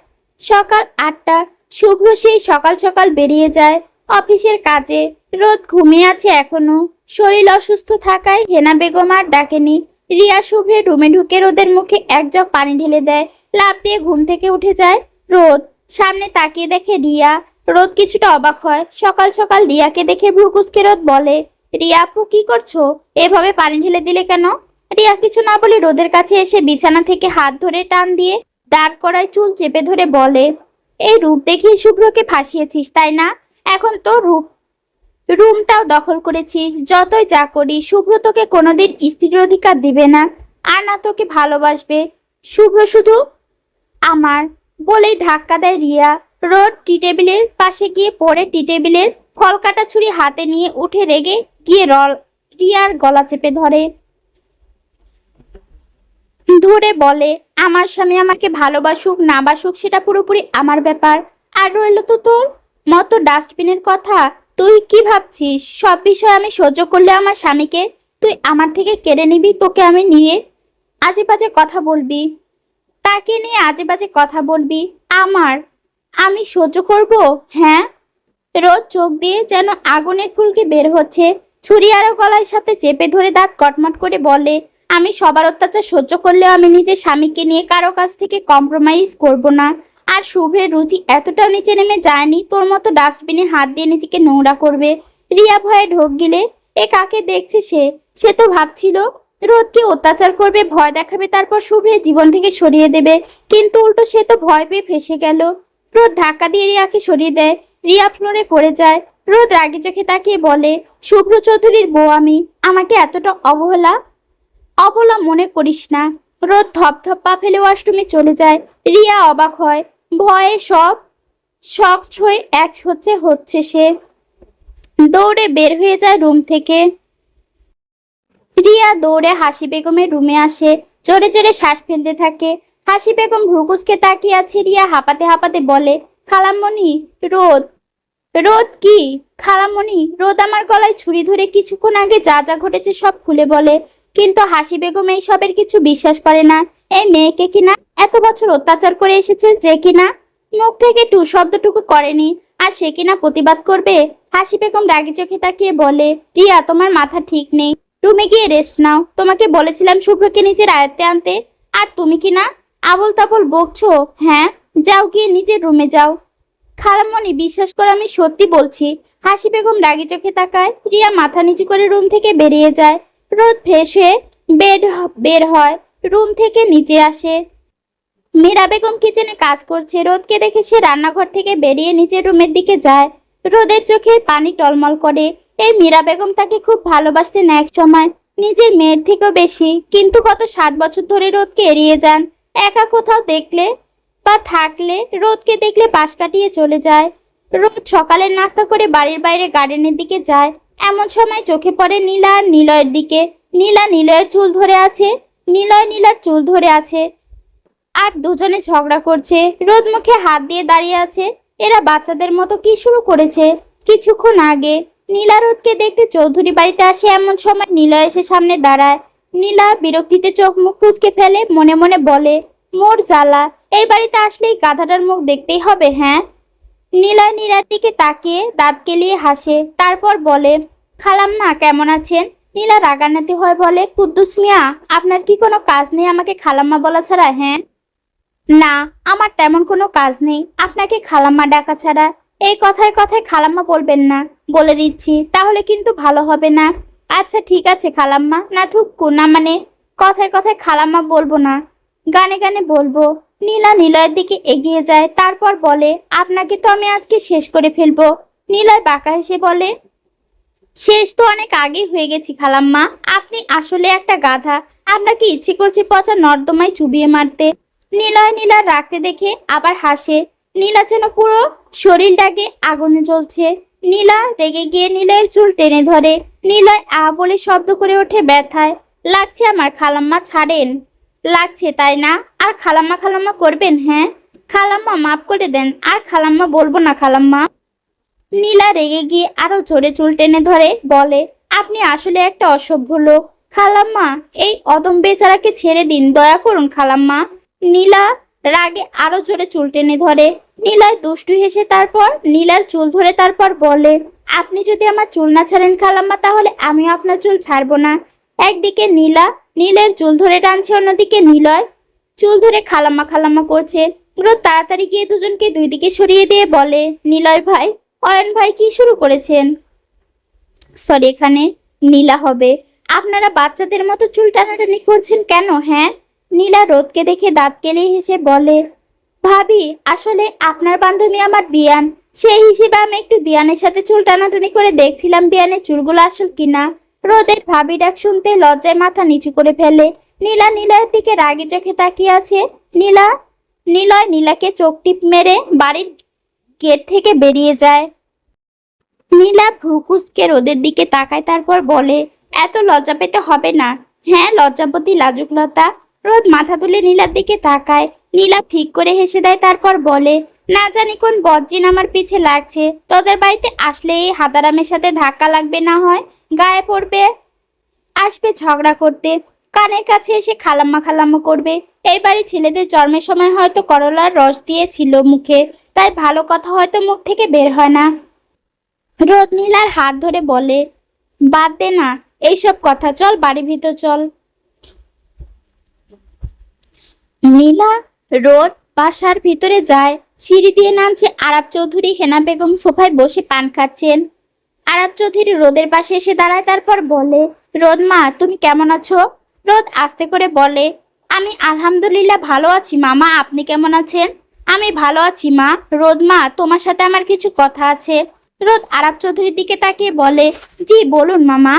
সকাল 8টা। শুভ্র সেই সকাল সকাল বেরিয়ে যায় অফিসের কাজে। রোদ ঘুমিয়ে আছে এখনো। শরীর অসুস্থ থাকায় হেনা বেগম আর ডাকেনি। রিয়া শুভ্রের রুমে ঢুকে রোদের মুখে এক জগ পানি ঢেলে দেয়। লাফ দিয়ে ঘুম থেকে উঠে যায় রোদ। সামনে তাকিয়ে দেখে রিয়া। রোদ কিছুটা অবাক হয়। সকাল সকাল রিয়াকে দেখে ভ্রু কুঁচকে রোদ বলে, রিয়া আপু কি করছো? এভাবে পানি ঢেলে দিলে কেন? রিয়া কিছু না বলে রোদের কাছে এসে বিছানা থেকে হাত ধরে টান দিয়ে দাঁড় করায় চুল চেপে ধরে বলে, এই রূপ দেখিয়ে শুভ্রকে ফাঁসিয়েছিস তাই না? এখন তো রুমটাও দখল করেছিস। যতই যা করি শুভ্র তোকে কোনোদিন স্ত্রীর অধিকার দিবে না, আর না তোকে ভালোবাসবে। শুভ্র শুধু আমার। বলেই ধাক্কা দেয় রিয়া। রোদ টি টেবিলের পাশে গিয়ে পড়ে টি টেবিলের ফল কাটা ছুরি হাতে নিয়ে উঠে রেগে গিয়ে রিয়ার গলা চেপে ধরে ধরে বলে, আমার স্বামী আমাকে ভালোবাসুক না বাসুক সেটা পুরোপুরি আমার ব্যাপার। আর রইল তো তোর মতো ডাস্টবিনের কথা। তুই কি ভাবছিস সব বিষয় আমি সহ্য করলে আমার স্বামীকে তুই আমার থেকে কেড়ে নিবি? তোকে আমি নিয়ে আজে বাজে কথা বলবি, তাকে নিয়ে আজে বাজে কথা বলবি, আমি সহ্য করব? হ্যাঁ। রোদ চোখ দিয়ে যেন আগুনের ফুলকি বের হচ্ছে। ছুরি আরো গলায় সাথে চেপে ধরে দাঁত কটমট করে বলে, আমি সবার অত্যাচার সহ্য করলেও আমি নিজের স্বামীকে নিয়ে কারো কাছ থেকে কম্প্রোমাইজ করব না। আর শুভ্রের রুচি এতটাও নিচে নেমে যায়নি তোর মতো ডাস্টবিনে হাত দিয়ে নিজেকে নোংরা করবে। রিয়া ভয়ে ঢোক গিলে এ কাকে দেখছে সে তো ভাবছিল রোদকে অত্যাচার করবে, ভয় দেখাবে, তারপর শুভ্রের জীবন থেকে সরিয়ে দেবে। কিন্তু উল্টো সে তো ভয় পেয়ে ফেসে গেল। রোদ ধাক্কা দিয়ে রিয়াকে সরিয়ে দেয়। রিয়া ফ্লোরে পড়ে যায়। রোদ রাগি চোখে তাকিয়ে বলে, শুভ্র চৌধুরীর বউ আমি, আমাকে এতটা অবলা মনে করিস না। রোদ ধপ পা ফেলে ওয়াশরুমে চলে যায়। রিয়া অবাক হয়, ভয়ে সব শখ হয়ে এক হচ্ছে সে দৌড়ে বের হয়ে যায় রুম থেকে। রিয়া দৌড়ে হাসি বেগমের রুমে আসে। জোরে জোরে শ্বাস ফেলতে থাকে। হাসি বেগম ভ্রুকুসকে তাকিয়ে আছে। রিয়া হাঁপাতে হাঁপাতে বলে, খালাম্মণি, রোদ। রোদ কি? খালাম্মণি, রোদ আমার গলায় ছুরি ধরে কিছুক্ষণ আগে যা যা ঘটেছে সব খুলে বলে। কিন্তু হাসি বেগম এই সবের কিছু বিশ্বাস করে না। এই মেয়েকে কিনা এত বছর অত্যাচার করে এসেছে, যে কিনা মুখ থেকে টু শব্দটুকু করেনি, আর সে কিনা প্রতিবাদ করবে। হাসি বেগম রাগি চোখে তাকিয়ে বলে, রিয়া, তোমার মাথা ঠিক নেই, রুমে গিয়ে রেস্ট নাও। তোমাকে বলেছিলাম শুভ্রকে নিজের আয়ত্তে আনতে, আর তুমি কিনা আবল তাবল বকছো। হ্যাঁ, যাও, গিয়ে নিজের রুমে যাও। খালাম্মণি, বিশ্বাস করে আমি সত্যি বলছি। হাসি বেগম রাগি চোখে তাকায়। রিয়া মাথা নিচু করে রুম থেকে বেরিয়ে যায়। রোদ ফ্রেশ হয়ে বের হয়, রুম থেকে নিচে আসে। মীরা বেগম কিচেনে কাজ করছে। রোদকে দেখে সে রান্নাঘর থেকে বেরিয়ে নিজের রুমের দিকে যায়। রোদের চোখের পানি টলমল করে। এই মীরা বেগম তাকে খুব ভালোবাসতেন এক সময়, নিজের মেয়ের থেকেও বেশি। কিন্তু গত 7 বছর ধরে রোদকে এড়িয়ে যান। একা কোথাও দেখলে বা থাকলে রোদকে দেখলে পাশ কাটিয়ে চলে যায়। রোদ সকালের নাস্তা করে বাড়ির বাইরে গার্ডেনের দিকে যায়। এমন সময় চোখে পড়ে নীলা আর নিলয়ের দিকে। নীলা নিলয়ের চুল ধরে আছে, নিলয় নীলার চুল ধরে আছে, আর দুজনে ঝগড়া করছে। রোদ মুখে হাত দিয়ে দাঁড়িয়ে আছে। এরা বাচ্চাদের মতো কি শুরু করেছে? কিছুক্ষণ আগে নীলা রোদকে দেখতে চৌধুরী বাড়িতে আসে। এমন সময় নীলা এসে সামনে দাঁড়ায়। নীলা বিরক্তিতে চোখ মুখ কুঁচকে ফেলে, মনে মনে বলে, মোর জ্বালা, এই বাড়িতে আসলেই গাধাটার মুখ দেখতেই হবে। হ্যাঁ। নীলা নীলার দিকে তাকিয়ে দাঁত কেলিয়ে হাসে, তারপর বলে, খালাম্মা কেমন আছেন? নীলা রাগান্বিত হয়ে বলে, কুদ্দুস মিয়া, আপনার কি কোনো কাজ নেই আমাকে খালাম্মা বলা ছাড়া? হ্যাঁ। না, আমার তেমন কোনো কাজ নেই আপনাকে খালাম্মা ডাকা ছাড়া। এই কথায় কথায় খালাম্মা বলবেন না, বলে দিচ্ছি, তাহলে কিন্তু ভালো হবে না। আচ্ছা ঠিক আছে খালাম্মা, না থুক্কু, না মানে কথায় কথায় খালাম্মা বলবো না, গানে গানে বলবো। নীলা নিলয়ের দিকে এগিয়ে যায়, তারপর বলে, আপনাকে তো আমি আজকে শেষ করে ফেলবো। নিলয় বাঁকা হেসে বলে, শেষ তো অনেক আগেই হয়ে গেছি খালাম্মা। আপনি আসলে একটা গাধা, আপনাকে ইচ্ছে করছে পচা নর্দমায় চুবিয়ে মারতে। নীলয় নীলা রাখতে দেখে আবার হাসে। নীলা যেন পুরো শরীরটাকে আগুনে জ্বলছে। নীলা রেগে গিয়ে নিলয়ের চুল টেনে ধরে। নিলয় আ বলে শব্দ করে ওঠে ব্যথায়। লাগছে আমার খালাম্মা, ছাড়েন। লাগছে তাই না? আর খালাম্মা খালাম্মা করবেন? হ্যাঁ। খালাম্মা মাফ করে দেন, আর খালাম্মা বলবো না খালাম্মা। নীলা রেগে গিয়ে আরো জোরে চুল টেনে ধরে, বলে, আপনি আসলে একটা অসভ্য লোক খালাম্মা। এই অদম বেচারাকে ছেড়ে দিন, দয়া করুন খালাম্মা। নীলা রাগে আরো জোরে চুল টেনে ধরে। নীলায় দুষ্টু হেসে তারপর নীলার চুল ধরে তারপর বলে, আপনি যদি আমার চুল না ছাড়েন খালাম্মা, তাহলে আমিও আপনার চুল ছাড়বো না। একদিকে নীলা নীলের চুল ধরে টানছে, অন্যদিকে নিলয় চুল ধরে খালাম্মা খালাম্মা করছে। রোদ তাড়াতাড়ি গিয়ে দুজনকে দুই দিকে সরিয়ে দিয়ে বলে, নিলয় ভাই, অয়ন ভাই কি শুরু করেছেন? সরি, এখানে নীলা হবে। আপনারা বাচ্চাদের মতো চুল টানাটানি করছেন কেন? হ্যাঁ। নীলা রোদকে দেখে দাঁত কেলিয়ে হেসে বলে, ভাবি, আসলে আপনার বান্ধবী আমার বিয়ান, সেই হিসেবে আমি একটু বিয়ানের সাথে চুল টানাটানি করে দেখছিলাম বিয়ানের চুলগুলো আসল কিনা। রোদের ভাবি ডাক শুনতে লজ্জায় মাথা নিচু করে ফেলে। নীলা নিলয়ের দিকে রাগি চোখে তাকিয়ে আছে। নিলয় নীলাকে চোখ টিপ মেরে বাড়ির গেট থেকে বেরিয়ে যায়। নীলা ভ্রুকুচকে রোদের দিকে তাকায়, তারপর বলে, এত লজ্জা পেতে হবে না। হ্যাঁ, লজ্জাবতী লাজুক লতা। রোদ মাথা তুলে নীলার দিকে তাকায়। নীলা ফিক করে হেসে দেয়, তারপর বলে, না জানি কোন বজ্জিন আমার পিছে লাগছে। তোদের বাড়িতে আসলে এই হাদারামের সাথে ধাক্কা লাগবে, না হয় গায়ে পড়বে, আসবে ঝগড়া করতে, কানের কাছে এসে খালাম্মা খালাম্মা করবে। এই বাড়ি ছেলেদের জন্মের সময় হয়তো করলার রস দিয়েছিল মুখে, তাই ভালো কথা হয়তো মুখ থেকে বের হয় না। রোদ নীলার হাত ধরে বলে, বাদ দে না এইসব কথা, চল বাড়ি ভিতর চল। নীলা রোদ বাসার ভিতরে যায়। সিঁড়ি দিয়ে নামছে। আরাব চৌধুরী হেনা বেগম সোফায় বসে পান খাচ্ছেন। আরাব চৌধুরী রোদের পাশে এসে দাঁড়ায়, তারপর বলে, রোদ মা, তুমি কেমন আছো? রোদ আস্তে করে বলে, আমি আলহামদুলিল্লাহ ভালো আছি মামা, আপনি কেমন আছেন? আমি ভালো আছি মা। রোদ মা, তোমার সাথে আমার কিছু কথা আছে। রোদ আরাব চৌধুরীর দিকে তাকিয়ে বলে, জি বলুন মামা।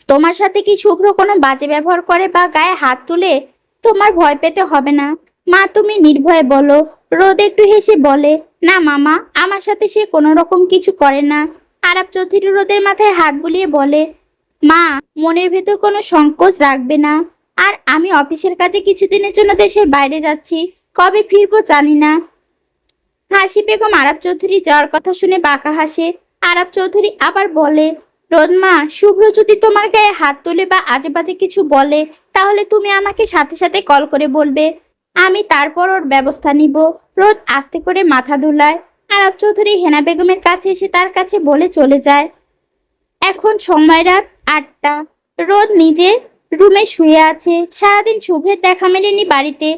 তোমার সাথে কি শুভ্র কোনো বাজে ব্যবহার করে বা গায়ে হাত তুলে? তোমার ভয় পেতে হবে না মা, তুমি নির্ভয়ে বলো। রোদ একটু হেসে বলে, না মামা, আমার সাথে সে কোনো রকম কিছু করে না। আরাব চৌধুরী রোদের মাথায় হাত বুলিয়ে বলে, মা, মনের ভেতর কোনো সংকোচ রাখবে না। আর আমি অফিসের কাজে কিছুদিনের জন্য দেশের বাইরে যাচ্ছি, কবে ফিরবো জানি না। হাসি বেগম আরব চৌধুরী যাওয়ার কথা শুনে বাঁকা হাসে। আরব চৌধুরী আবার বলে, রোদমা, শুভ্র যদি তোমার গায়ে হাত তোলে বা আজে বাজে কিছু বলে, তাহলে তুমি আমাকে সাথে সাথে কল করে বলবে, আমি তারপর ওর ব্যবস্থা নিব। রোদ আস্তে করে মাথা দুলায়। আরব চৌধুরী হেনা বেগমের কাছে এসে তার কাছে বলে চলে যায়। এখন সময় রাত 8টা। রোদ নিজে রুমে শুয়ে আছে। সারাদিন শুভ্রের দেখা মেলেনি বাড়িতে,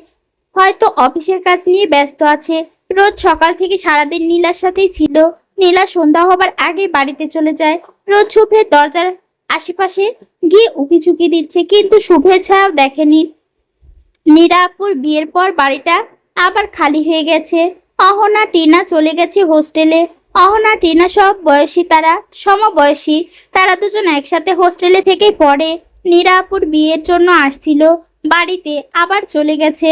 হয়তো অফিসের কাজ নিয়ে ব্যস্ত আছে। রোজ সকাল থেকে সারাদিন নীলার সাথেই ছিল। নীলা সন্ধ্যা হবার আগে বাড়িতে চলে যায়। রোজ শুভ্রের দরজার আশেপাশে গিয়ে উকিঝুঁকি দিচ্ছে, কিন্তু শুভ্রের ছায়াও দেখেনি। নীরা আপুর বিয়ের পর বাড়িটা আবার খালি হয়ে গেছে। অহনা টিনা চলে গেছে হোস্টেলে। অহনা টিনা সব বয়সী, তারা সমবয়সী। তারা দুজন একসাথে হোস্টেলে থেকেই পড়ে। নীরা আপুর বিয়ের জন্য আসছিল, বাড়িতে আবার চলে গেছে।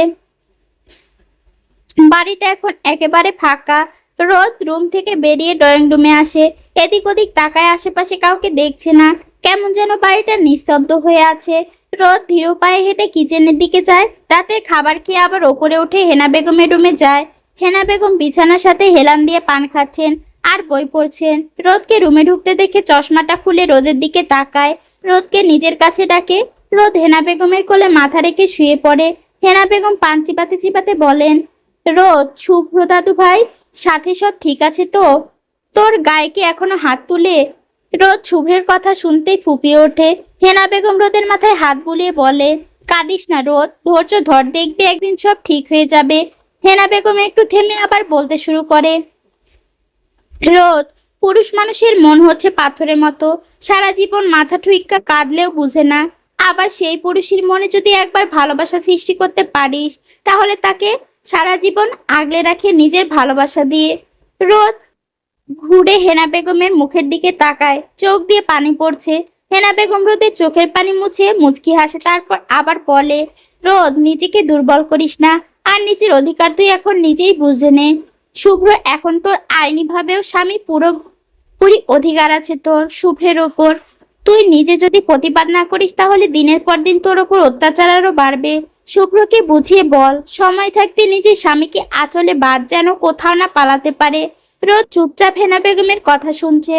বাড়িটা এখন একেবারে ফাঁকা। রোদ রুম থেকে বেরিয়ে ড্রয়িং রুমে আসে। এদিক ওদিক তাকায়, আশেপাশে কাউকে দেখছে না। কেমন যেন বাড়িটা নিস্তব্ধ হয়ে আছে। রোদ ধীর পায়ে হেঁটে কিচেনের দিকে যায়। রাতের খাবার খেয়ে আবার ওপরে উঠে হেনা বেগমের রুমে যায়। হেনা বেগম বিছানার সাথে হেলান দিয়ে পান খাচ্ছেন আর বই পড়ছেন। রোদকে রুমে ঢুকতে দেখে চশমাটা খুলে রোদের দিকে তাকায়। রোদকে নিজের কাছে ডাকে। রোদ হেনা বেগমের কোলে মাথা রেখে শুয়ে পড়ে। হেনা বেগম পান চিবাতে চিবাতে বলেন, রোদ, শুভ্র দাদু ভাই, সাথে সব ঠিক আছে তো? তোর গায়ে কি এখনো হাত তুলে? রোদ শুভ্রের কথা শুনতেই ফুপিয়ে ওঠে। হেনা বেগম রোদের মাথায় হাত বুলিয়ে বলে, কাঁদিস না রোদ, ধৈর্য ধর, দেখবি একদিন সব ঠিক হয়ে যাবে। হেনা বেগম একটু থেমে আবার বলতে শুরু করে, রোদ, পুরুষ মানুষের মন হচ্ছে পাথরের মতো, সারা জীবন মাথা ঠুইক্কা কাঁদলেও বুঝে না। আবার সেই পুরুষের মনে যদি একবার ভালোবাসা সৃষ্টি করতে পারিস, তাহলে তাকে সারা জীবন আগলে রাখে নিজের ভালোবাসা দিয়ে। রোদ ঘুরে হেনা বেগমের মুখের দিকে তাকায়, চোখ দিয়ে পানি পড়ছে। হেনা বেগম রোদের চোখের পানি মুছে মুচকি হাসে, তারপর আবার বলে, রোদ, নিজেকে দুর্বল করিস না, আর নিজের অধিকার তুই এখন নিজেই বুঝে নে। শুভ্র, এখন তোর আইনি ভাবেও স্বামী পুরোপুরি অধিকার আছে তোর শুভ্রের ওপর। তুই নিজে যদি প্রতিবাদ না করিস, তাহলে দিনের পর দিন তোর ওপর অত্যাচার আরো বাড়বে। শুভ্রকে বুঝিয়ে বল, সময় থাকতে নিজের স্বামীকে আঁচলে বাদ, যেন কোথাও না পালাতে পারে। রোদ চুপচাপ হেনা বেগমের কথা শুনছে।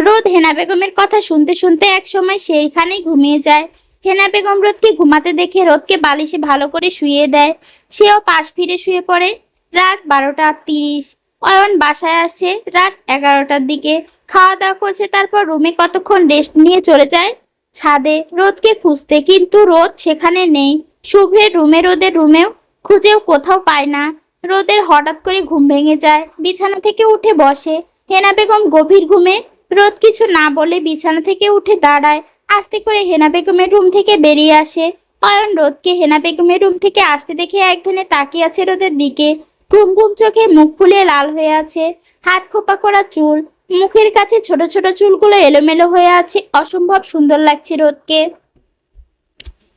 রোদ হেনা বেগমের কথা শুনতে শুনতে এক সময় সেইখানেই ঘুমিয়ে যায়। হেনা বেগম রোদকে ঘুমাতে দেখে রোদকে বালিশে ভালো করে শুইয়ে দেয়। সেও পাশ ফিরে শুয়ে পড়ে। রাত 12:30। অয়ন বাসায় আসছে রাত 11টার দিকে। খাওয়া দাওয়া করছে, তারপর রুমে কতক্ষণ রেস্ট নিয়ে চলে যায় ছাদে রোদকে খুঁজতে, কিন্তু রোদ সেখানে নেই। শুভ্রের রুমে, রোদের রুমেও খুঁজেও কোথাও পায় না। রোদের হঠাৎ করে ঘুম ভেঙে যায়, বিছানা থেকে উঠে বসে। হেনা বেগম গভীর ঘুমে। রোদ কিছু না বলে বিছানা থেকে উঠে দাঁড়ায়, আস্তে করে হেনা বেগমের রুম থেকে বেরিয়ে আসে। অয়ন রোদকে হেনা বেগমের রুম থেকে আসতে দেখে একদিনে তাকিয়ে আছে রোদের দিকে। ঘুম ঘুম চোখে মুখ ফুলিয়ে লাল হয়ে আছে, হাত খোপা করা চুল, মুখের কাছে ছোট ছোট চুলগুলো এলোমেলো হয়ে আছে। অসম্ভব সুন্দর লাগছে রোদকে।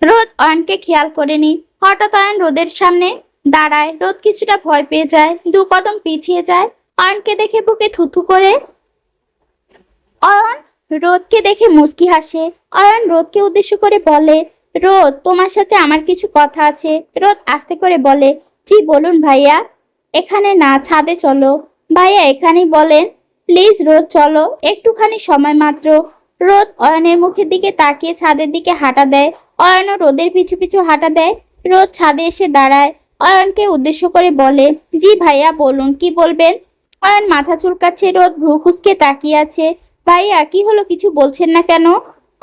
রোদ অয়নকে খেয়াল করেনি। হঠাৎ অয়ন রোদের সামনে দাঁড়ায়। রোদ কিছুটা ভয় পেয়ে যায়, 2 কদম পিছিয়ে যায়। অয়নকে দেখে বুকে থুথু করে। অয়ন রোদকে দেখে মুচকি হাসে। অয়ন রোদকে উদ্দেশ্য করে বলে, রোদ, তোমার সাথে আমার কিছু কথা আছে। রোদ আস্তে করে বলে, জি বলুন ভাইয়া। এখানে না, ছাদে চলো। ভাইয়া এখানেই বলেন। প্লিজ রোদ, চলো, একটুখানি সময় মাত্র। রোদ অয়নের মুখের দিকে তাকিয়ে ছাদের দিকে হাঁটা দেয়। অয়নও রোদের পিছু পিছু হাঁটা দেয়। রোদ ছাদে এসে দাঁড়ায়। অয়নকে উদ্দেশ্য করে বলে, জি ভাইয়া বলুন, কি বলবেন? অয়ন মাথা চুলকাচ্ছে। রোদ ভ্রু কুঁচকে তাকিয়ে আছে। ভাইয়া কি হলো, কিছু বলছেন না কেন?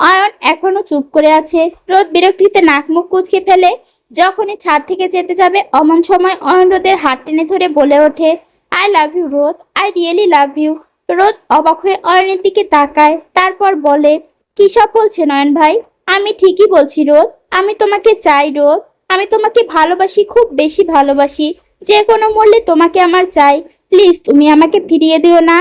অয়ন এখনো চুপ করে আছে। রোদ বিরক্তিতে নাক মুখ কুঁচকে ফেলে। যখনই ছাদ থেকে যেতে যাবে, অমন সময় অয়ন রোদের হাত টেনে ধরে বলে ওঠে, আই লাভ ইউ রোদ, আই রিয়েলি লাভ ইউ। রোদ অবাক হয়ে অয়নের দিকে তাকায়, তারপর বলে, কি সব বলছেন অয়ন ভাই? আমি ঠিকই বলছি রোদ, আমি তোমাকে চাই রোদ, আমি তোমাকে ভালোবাসি, খুব বেশি ভালোবাসি। যে কোনো মূল্যে তোমাকে আমার চাই। প্লিজ তুমি আমাকে ফিরিয়ে দিও না।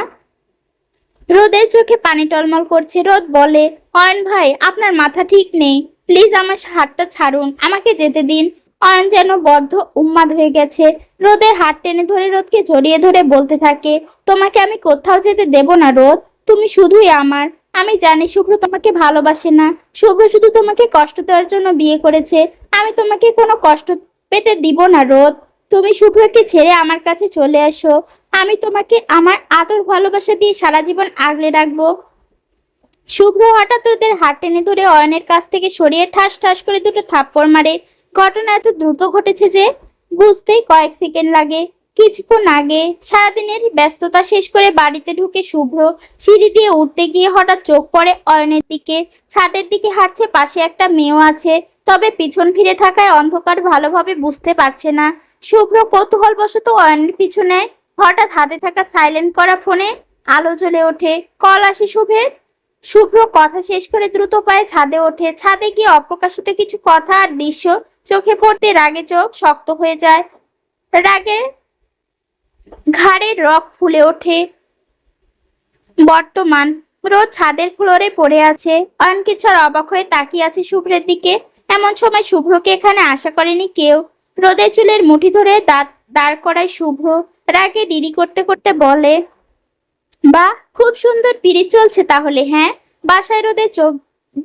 রোদের চোখে পানি টলমল করছে। রোদ বলে, অয়ন ভাই, আপনার মাথা ঠিক নেই, প্লিজ আমার হাতটা ছাড়ুন, আমাকে যেতে দিন। অয়ন যেন বদ্ধ উন্মাদ হয়ে গেছে। রোদের হাত টেনে ধরে রোদকে জড়িয়ে ধরে বলতে থাকে, তোমাকে আমি কোথাও যেতে দেব না রোদ, তুমি শুধুই আমার। আমি জানি শুভ্র তোমাকে ভালোবাসে না। শুভ্র শুধু তোমাকে কষ্ট দেওয়ার জন্য বিয়ে করেছে। আমি তোমাকে কোনো কষ্ট পেতে দিব না রোদ। তুমি শুভ্রকে ছেড়ে আমার কাছে চলে আসো। আমি তোমাকে আমার আদর ভালোবাসা দিয়ে সারা জীবন আগলে রাখবো। শুভ্র হঠাৎ রোদের হাত টেনে ধরে অয়নের কাছ থেকে সরিয়ে ঠাস ঠাস করে দুটো থাপ্পড় মারে। ঘটনা এত দ্রুত ঘটেছে যে বুঝতেই কয়েক সেকেন্ড লাগে। কিছুক্ষণ আগে সারাদিনের ব্যস্ততা শেষ করে বাড়িতে ঢুকে শুভ্র সিঁড়ি দিয়ে উঠতে গিয়ে হঠাৎ চোখ পড়ে অয়নের দিকে। ছাদের দিকে হাঁটছে, পাশে একটা মেয়েও আছে, তবে পিছন ফিরে থাকায় অন্ধকার ভালোভাবে বুঝতে পারছে না। শুভ্র কৌতূহলবশত অয়নের পিছনে। হঠাৎ হাতে থাকা সাইলেন্ট করা ফোনে আলো জ্বলে ওঠে। কল আসে শুভ্রের। শুভ্র কথা শেষ করে দ্রুত পায়ে ছাদে ওঠে। ছাদে গিয়ে অপ্রকাশিত কিছু কথা আর দৃশ্য চোখে পড়তে রাগে চোখ শক্ত হয়ে যায়। রাগে ঘাড়ের রগ ফুলে ওঠে। বর্তমান রোদ ছাদের ফ্লোরে পড়ে আছে। অয়ন কিছু অবাক হয়ে তাকিয়ে আছে শুভ্রের দিকে। এমন সময় শুভ্রকে এখানে আশা করেনি কেউ। রোদের চুলের মুঠি ধরে দাঁত দাঁড় করায় শুভ্র। রাগে ডিরি করতে করতে বলে, বাহ, খুব সুন্দর পিরিচ চলছে তাহলে। হ্যাঁ, বাসায় রোদের চোখ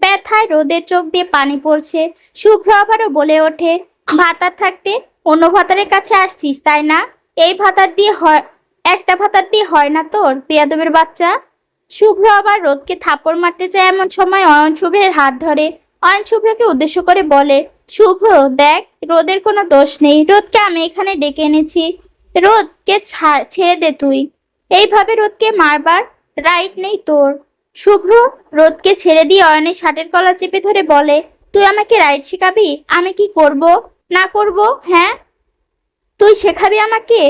ব্যথায় রোদের চোখ দিয়ে পানি পড়ছে। শুভ্র আবারও বলে ওঠে, ভাতার থাকতে অন্য ভাতারের কাছে আসছিস তাই না? এই ভাতার দিয়ে হয়, একটা ভাতার দিয়ে হয় না তোর, বেয়াদবের বাচ্চা। শুভ্র আবার রোদকে থাপ্পড় মারতে চায়। এমন সময় অয়ন শুভ্রের হাত ধরে। অয়ন শুভ্রকে উদ্দেশ্য করে বলে, শুভ্র দেখ, রোদের কোনো দোষ নেই। রোদকে আমি এখানে ডেকে এনেছি। রোদকে ছেড়ে দে তুই। এইভাবে রোদকে মারবার রাইট নেই তোর। শুভ্র রোদকে ছেড়ে দিয়ে অয়নের শার্টের কলার চেপে ধরে বলে, তুই আমাকে রাইট শেখাবি? আমি কি করব না করব? হ্যাঁ, তুই শেখাবি আমাকে?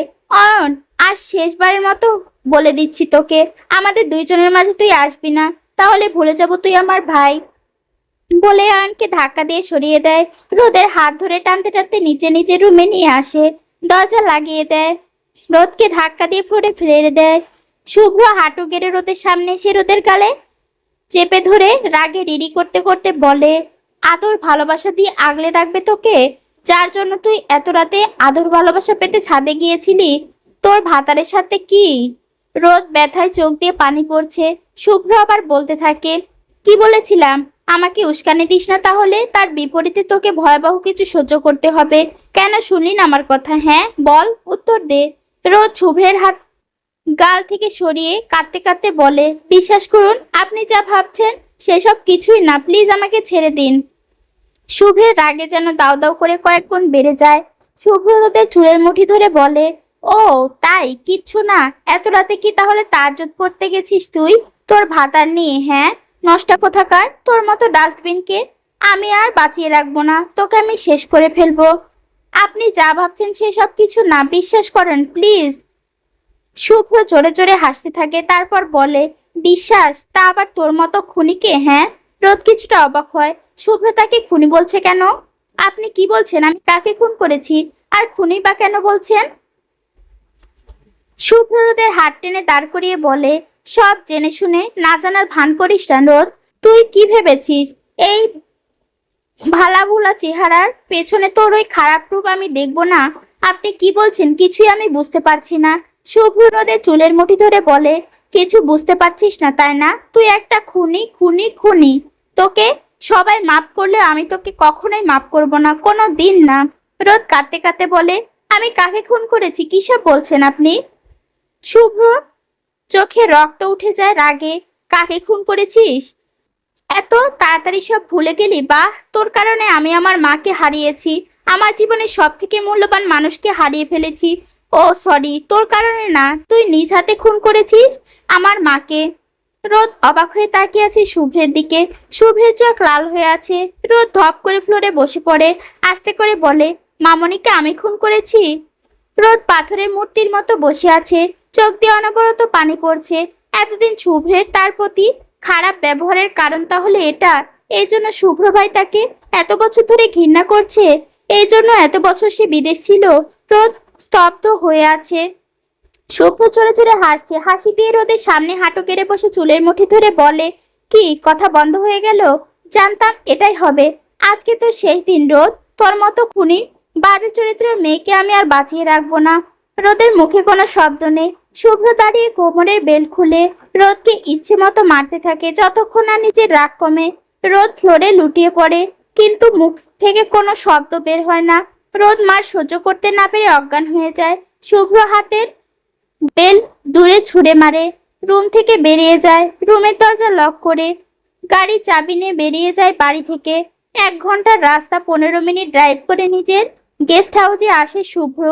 অয়ন, আজ শেষবারের মতো বলে দিচ্ছি তোকে, আমাদের দুইজনের মাঝে তুই আসবি না, তাহলে ভুলে যাব তুই আমার ভাই। বলে অয়নকে ধাক্কা দিয়ে সরিয়ে দেয়। রোদের হাত ধরে টানতে টানতে নিচে নিচে রুমে নিয়ে আসে। দরজা লাগিয়ে দেয়। রোদকে ধাক্কা দিয়ে ফ্লোরে ফেলে দেয়। শুভ্র হাঁটু গেড়ে রোদের সামনে এসে রোদের গালে চেপে ধরে রাগে রিরি করতে করতে বলে, আদর ভালোবাসা দিয়ে আগলে রাখবে তোকে, যার জন্য তুই এত রাতে আদর ভালোবাসা পেতে ছাদে গিয়েছিলি, তোর ভাতারের সাথে কি? রোদ ব্যথায় চোখ দিয়ে পানি পড়ছে। শুভ্র আবার বলতে থাকে, কি বলেছিলাম? আমাকে উস্কানি দিস না তাহলে, তার বিপরীতে তোকে ভয়াবহ কিছু সহ্য করতে হবে। কেন শুনলি না আমার কথা? হ্যাঁ বল, উত্তর দে। রোদ শুভ্রের হাত গাল থেকে সরিয়ে কাঁদতে কাঁদতে বলে, বিশ্বাস করুন, আপনি যা ভাবছেন সেসব কিছুই না, প্লিজ আমাকে ছেড়ে দিন। শুভ্রের রাগে যেন দাউ দাউ করে কয়েক গুণ বেড়ে যায়। শুভ্র রোদের চুলের মুঠি ধরে বলে, ও তাই, কিচ্ছু না। এত রাতে কি তাহলে তাহাজ্জুদ পড়তে গেছিস তুই তোর ভাতার নিয়ে? হ্যাঁ, নষ্ট কোথাকার, তোর মতো ডাস্টবিনকে আমি আর বাঁচিয়ে রাখবো না, তোকে আমি শেষ করে ফেলবো। আপনি যা ভাবছেন সেসব কিছু না, বিশ্বাস করেন প্লিজ। শুভ্র জোরে জোরে হাসতে থাকে, তারপর বলে, বিশ্বাস? তা আবার তোর মতো খুনিকে? হ্যাঁ। রোদ কিছুটা অবাক হয়। শুভ্র তাকে খুনি বলছে কেন? আপনি কি বলছেন? আমি কাকে খুন করেছি? আর খুনি বা কেন বলছেন? শুভ্র রোদের হাত টেনে দাঁড় করিয়ে বলে, সব জেনে শুনে না জানার ভান করিস না রোদ। তুই কি ভেবেছিস এই ভালা ভুলা চেহারার পেছনে তোর ওই খারাপ রূপ আমি দেখবো না? আপনি কি বলছেন কিছুই আমি বুঝতে পারছি না। শুভ্র রোদের চুলের মুঠি ধরে বলে, কিছু বুঝতে পারছিস না তাই না? তুই একটা খুনি, খুনি, খুনি। তোকে সবাই মাফ করলে আমি তোকে কখনোই মাফ করব না, কোনো দিন না। রোদ কাঁদতে কাঁদতে বলে, আমি কাকে খুন করেছি? কিসব বলছেন আপনি? শুভ্র চোখে রক্ত উঠে যায় রাগে। কাকে খুন করেছিস? এত তাড়াতাড়ি সব ভুলে গেলি? বাহ, তোর কারণে আমি আমার মাকে হারিয়েছি, আমার জীবনের সব থেকে মূল্যবান মানুষকে হারিয়ে ফেলেছি। ও সরি, তোর কারণে না, তুই নিজ হাতে খুন করেছিস আমার মাকে। রোদ অবাক হয়ে তাকিয়ে আছে শুভ্রের দিকে। শুভ্রের চোখ লাল হয়ে আছে। রোদ ধপ করে ফ্লোরে বসে পড়ে, আস্তে করে বলে, মামনিকে আমি খুন করেছি? রোদ পাথরের মূর্তির মতো বসে আছে, চোখ দিয়ে অনবরত পানি পড়ছে। এতদিন শুভ্রের তার প্রতি খারাপ ব্যবহারের কারণ তাহলে এটা? এই জন্য শুভ্র ভাই তাকে এত বছর ধরে ঘৃণা করছে? এই জন্য এত বছর সে বিদেশ ছিল? রোদ স্তব্ধ হয়ে আছে। শুভ্র চড়ে চড়ে হাসছে। হাসি দিয়ে রোদের সামনে হাঁটু কেড়ে বসে চুলের মুঠি ধরে বলে, কি কথা বন্ধ হয়ে গেল? জানতাম এটাই হবে। আজকে তো শেষ দিন রোদ, তোর মতো খুনি বাজে চরিত্রের মেয়েকে আমি আর বাঁচিয়ে রাখবো না। রোদের মুখে কোনো শব্দ নেই। শুভ্র দাঁড়িয়ে কোমরের বেল্ট খুলে রোদকে ইচ্ছে মতো মারতে থাকে। যতক্ষণ না নিজের রাগ কমে রোদ ফ্লোরে লুটিয়ে পড়ে, কিন্তু মুখ থেকে কোনো শব্দ বের হয় না। রোদ মার সহ্য করতে না পেরে অজ্ঞান হয়ে যায়। শুভ্র হাতের বেল দূরে ছুঁড়ে মারে, রুম থেকে বেরিয়ে যায়। রুমের দরজা লক করে গাড়ি চাবি নিয়ে বেরিয়ে যায় বাড়ি থেকে। 1 ঘন্টার রাস্তা 15 মিনিট ড্রাইভ করে নিজের গেস্ট হাউসে আসে শুভ্র।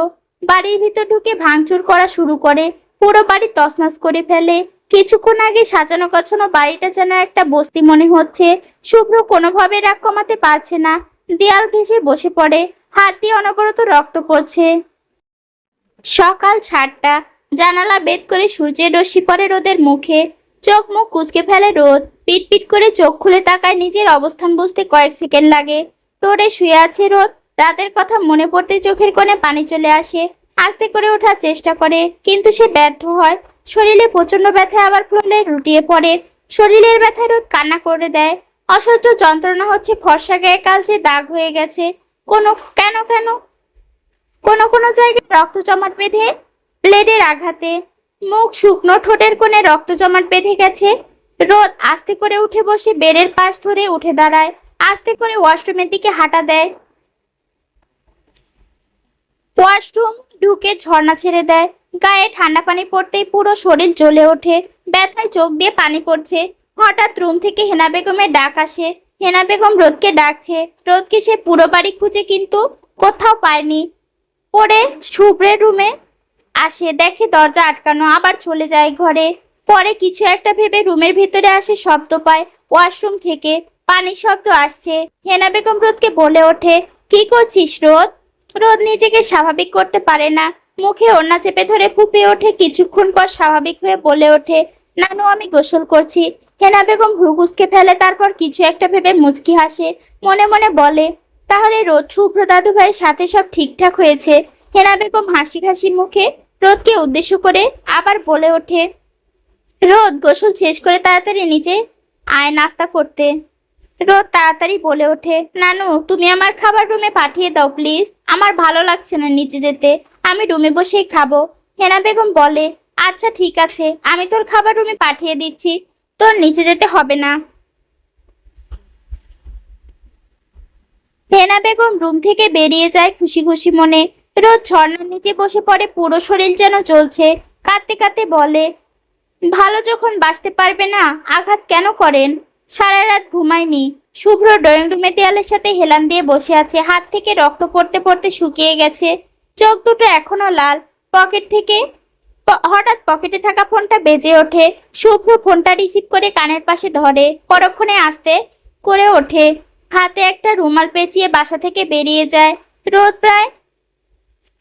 বাড়ির ভিতর ঢুকে ভাঙচুর করা শুরু করে, পুরো বাড়ি তছনছ করে ফেলে। কিছুক্ষণ আগে সাজানো গোছানো বাড়িটা যেন একটা বস্তি মনে হচ্ছে। শুভ্র কোনোভাবে রাগ কমাতে পারছে না, দেয়াল ঘেঁষে বসে পড়ে, হাত দিয়ে অনবরত রক্ত পড়ছে। সকাল 7টা, জানালা বেদ করে সূর্যের রশ্মি পড়ে রোদের মুখে। চোখ মুখ কুঁচকে ফেলে রোদ, পিট পিট করে চোখ খুলে তাকায়। নিজের অবস্থান বুঝতে কয়েক সেকেন্ড লাগে। ফ্লোরে শুয়ে আছে রোদ। রাতের কথা মনে পড়তে চোখের কোণে পানি চলে আসে। আস্তে করে ওঠার চেষ্টা করে, কিন্তু সে ব্যর্থ হয়। শরীরে প্রচন্ড ব্যথায় আবার ফ্লোরে লুটিয়ে পড়ে। শরীরের ব্যথায় রোদ কান্না করে দেয়। অসহ্য যন্ত্রণা হচ্ছে, ফর্সা গায়ে কালচে দাগ হয়ে গেছে। কোনো কেন কেন কোনো কোনো জায়গায় রক্ত জমাট বেঁধে ব্লেডের আঘাতে। মুখ শুকনো, ঠোঁটের কোণে রক্ত জমাট বেঁধে গেছে। রোদ আস্তে করে উঠে বসে বেডের পাশ ধরে উঠে দাঁড়ায়। আস্তে করে ওয়াশরুমের দিকে হাঁটা দেয়। ওয়াশরুম ঢুকে ঝর্ণা ছেড়ে দেয়। গায়ে ঠান্ডা পানি পড়তেই পুরো শরীর জ্বলে ওঠে, ব্যথায় চোখ দিয়ে পানি পড়ছে। হঠাৎ রুম থেকে হেনা বেগমের ডাক আসে। হেনা বেগম রোদকে ডাকছে। রোদকে সে পুরো বাড়ি খুঁজে কিন্তু কোথাও পায়নি। পরে শুভ্রের রুমে আসে, দেখে দরজা আটকানো, আবার চলে যায় ঘরে। পরে কিছু একটা ভেবে রুমের ভিতরে আসে, শব্দ পায় ওয়াশরুম থেকে, পানির শব্দ আসছে। হেনা বেগম রোদকে বলে ওঠে, কি করছিস রোদ? রোদ নিজেকে স্বাভাবিক করতে পারে না, মুখে ওড়না চেপে ধরে ফুঁপিয়ে ওঠে। কিছুক্ষণ পর স্বাভাবিক হয়ে বলে ওঠে, নানু আমি গোসল করছি। হেনা বেগম ভ্রু কুঁচকে ফেলে, তারপর কিছু একটা ভেবে মুচকি হাসে। মনে মনে বলে, তাহলে রোদ শুভ্র দাদু ভাইয়ের সাথে সব ঠিকঠাক হয়েছে। হেনা বেগম হাসি হাসি মুখে রোদকে উদ্দেশ্য করে আবার বলে ওঠে, রোদ গোসল শেষ করে তাড়াতাড়ি নিচে আয় নাস্তা করতে। রোদ তাড়াতাড়ি বলে ওঠে, নানু তুমি আমার খাবার রুমে পাঠিয়ে দাও প্লিজ, আমার ভালো লাগছে না নিচে যেতে, আমি রুমে বসেই খাবো। হেনা বেগম বলে, আচ্ছা ঠিক আছে, আমি তোর খাবার রুমে পাঠিয়ে দিচ্ছি, তোর নিচে যেতে হবে না। হেনা বেগম রুম থেকে বেরিয়ে যায় খুশি খুশি মনে। রোদ ঝর্ণার নিচে বসে পড়ে, পুরো শরীর যেন জ্বলছে। কাঁদতে কাঁদতে বলে, ভালো যখন বাঁচতে পারবে না আঘাত কেন করেন? সারা রাত ঘুমায়নি। শুভ্র ড্রয়িং রুমে দেয়ালের সাথে হেলান দিয়ে বসে আছে, হাত থেকে রক্ত পড়তে পড়তে শুকিয়ে গেছে, চোখ দুটো এখনো লাল। হঠাৎ পকেটে থাকা ফোনটা বেজে ওঠে। শুভ্র ফোনটা রিসিভ করে কানের পাশে ধরে, পরক্ষণে আস্তে করে ওঠে, হাতে একটা রুমাল পেঁচিয়ে বাসা থেকে বেরিয়ে যায়। রোদ প্রায়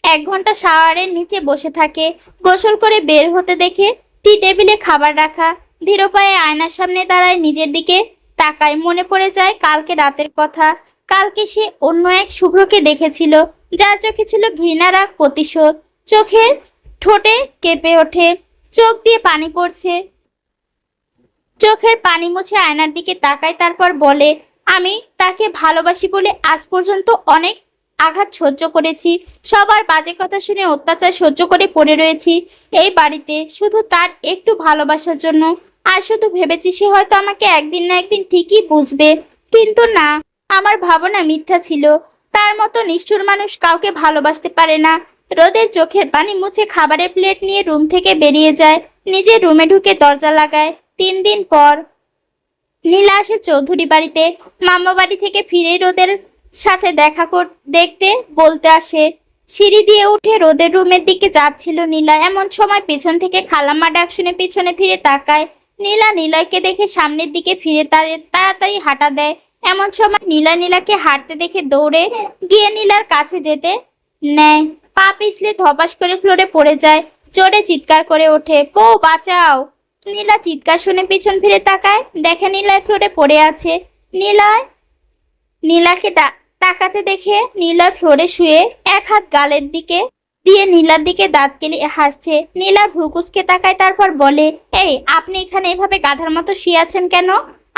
1 ঘন্টা শাওয়ারের নিচে বসে থাকে। গোসল করে বের হতে দেখে টি টেবিলে খাবার রাখা। ধীর পায়ে আয়নার সামনে দাঁড়ায়, নিজের দিকে তাকায়। মনে পড়ে যায় কালকে রাতের কথা। কালকে সে অন্য এক শুভ্রকে দেখেছিল, যার চোখে ছিল ঘৃণা, রাগ, প্রতিশোধ। চোখের ঠোঁটে কেঁপে ওঠে, চোখ দিয়ে পানি পড়ছে। চোখের পানি মুছে আয়নার দিকে তাকায়, তারপর বলে, আমি তাকে ভালোবাসি বলে আজ পর্যন্ত অনেক আঘাত সহ্য করেছি, সবার বাজে কথা শুনে অত্যাচার সহ্য করে পড়ে রয়েছি এই বাড়িতে শুধু তার একটু ভালোবাসার জন্য। আর শুধু ভেবেছি সে হয়তো আমাকে একদিন না একদিন ঠিকই বুঝবে, কিন্তু না, আমার ভাবনা মিথ্যা ছিল। তার মতো নিষ্ঠুর মানুষ কাউকে ভালোবাসতে পারে না। রোদের চোখের পানি মুছে খাবারের প্লেট নিয়ে রুম থেকে বেরিয়ে যায়, নিজের রুমে ঢুকে দরজা লাগায়। 3 দিন পর নীলা আসে চৌধুরী বাড়িতে। মামা বাড়ি থেকে ফিরে রোদের সাথে দেখতে বলতে আসে। সিঁড়ি দিয়ে উঠে রোদের রুমের দিকে যাচ্ছিল নীলা, এমন সময় পেছন থেকে খালাম্মা ডাক শুনে পিছনে ফিরে তাকায়। নীলা নিলয়কে দেখে সামনের দিকে ফিরে তাড়াতাড়ি হাঁটা দেয়। এমন সময় নীলাকে হাঁটতে দেখে দৌড়ে গিয়ে নীলার কাছে যেতে নেয়, পা পিছলে ধপাস করে ফ্লোরে পড়ে যায়। জোরে চিৎকার করে ওঠে, বউ বাঁচাও। নীলা চিৎকার শুনে পিছন ফিরে তাকায়, দেখে নিলয় ফ্লোরে পড়ে আছে। নীলাকে তাকাতে দেখে নীলয় ফ্লোরে শুয়ে এক হাত গালের দিকে দিয়ে নীলার দিকে দাঁত কেলিয়ে হাসছে। নীলা ভ্রু কুঁচকে তাকায়, তারপর বলে, এই আপনি এখানে এভাবে গাধার মতো শুয়ে আছেন কেন?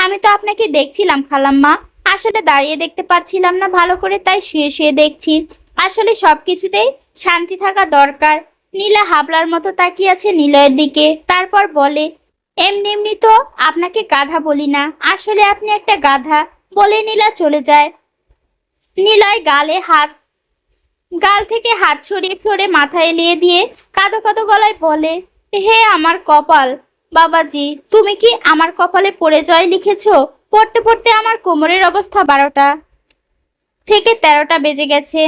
আমি তো আপনাকে দেখছিলাম খালাম্মা, আসলে দাঁড়িয়ে দেখতে পারছিলাম না ভালো করে, তাই শুয়ে শুয়ে দেখছি। আসলে সবকিছুতেই শান্তি থাকা দরকার। নীলা হাবলার মতো তাকিয়ে আছে নিলয়ের দিকে, তারপর বলে, এমনি এমনি তো আপনাকে গাধা বলি না, আসলে আপনি একটা গাধা, বলে নীলা চলে যায়। নিলয় গাল থেকে হাত ছড়িয়ে ফ্লোরে মাথা এলিয়ে দিয়ে কাঁদো কাঁদো গলায় বলে, হে আমার কপাল, বাবাজি তুমি কি আমার কপালে পড়ে জয় লিখেছো? পড়তে পড়তে আমার কোমরের অবস্থা 12টা থেকে 13টা বেজে গেছে।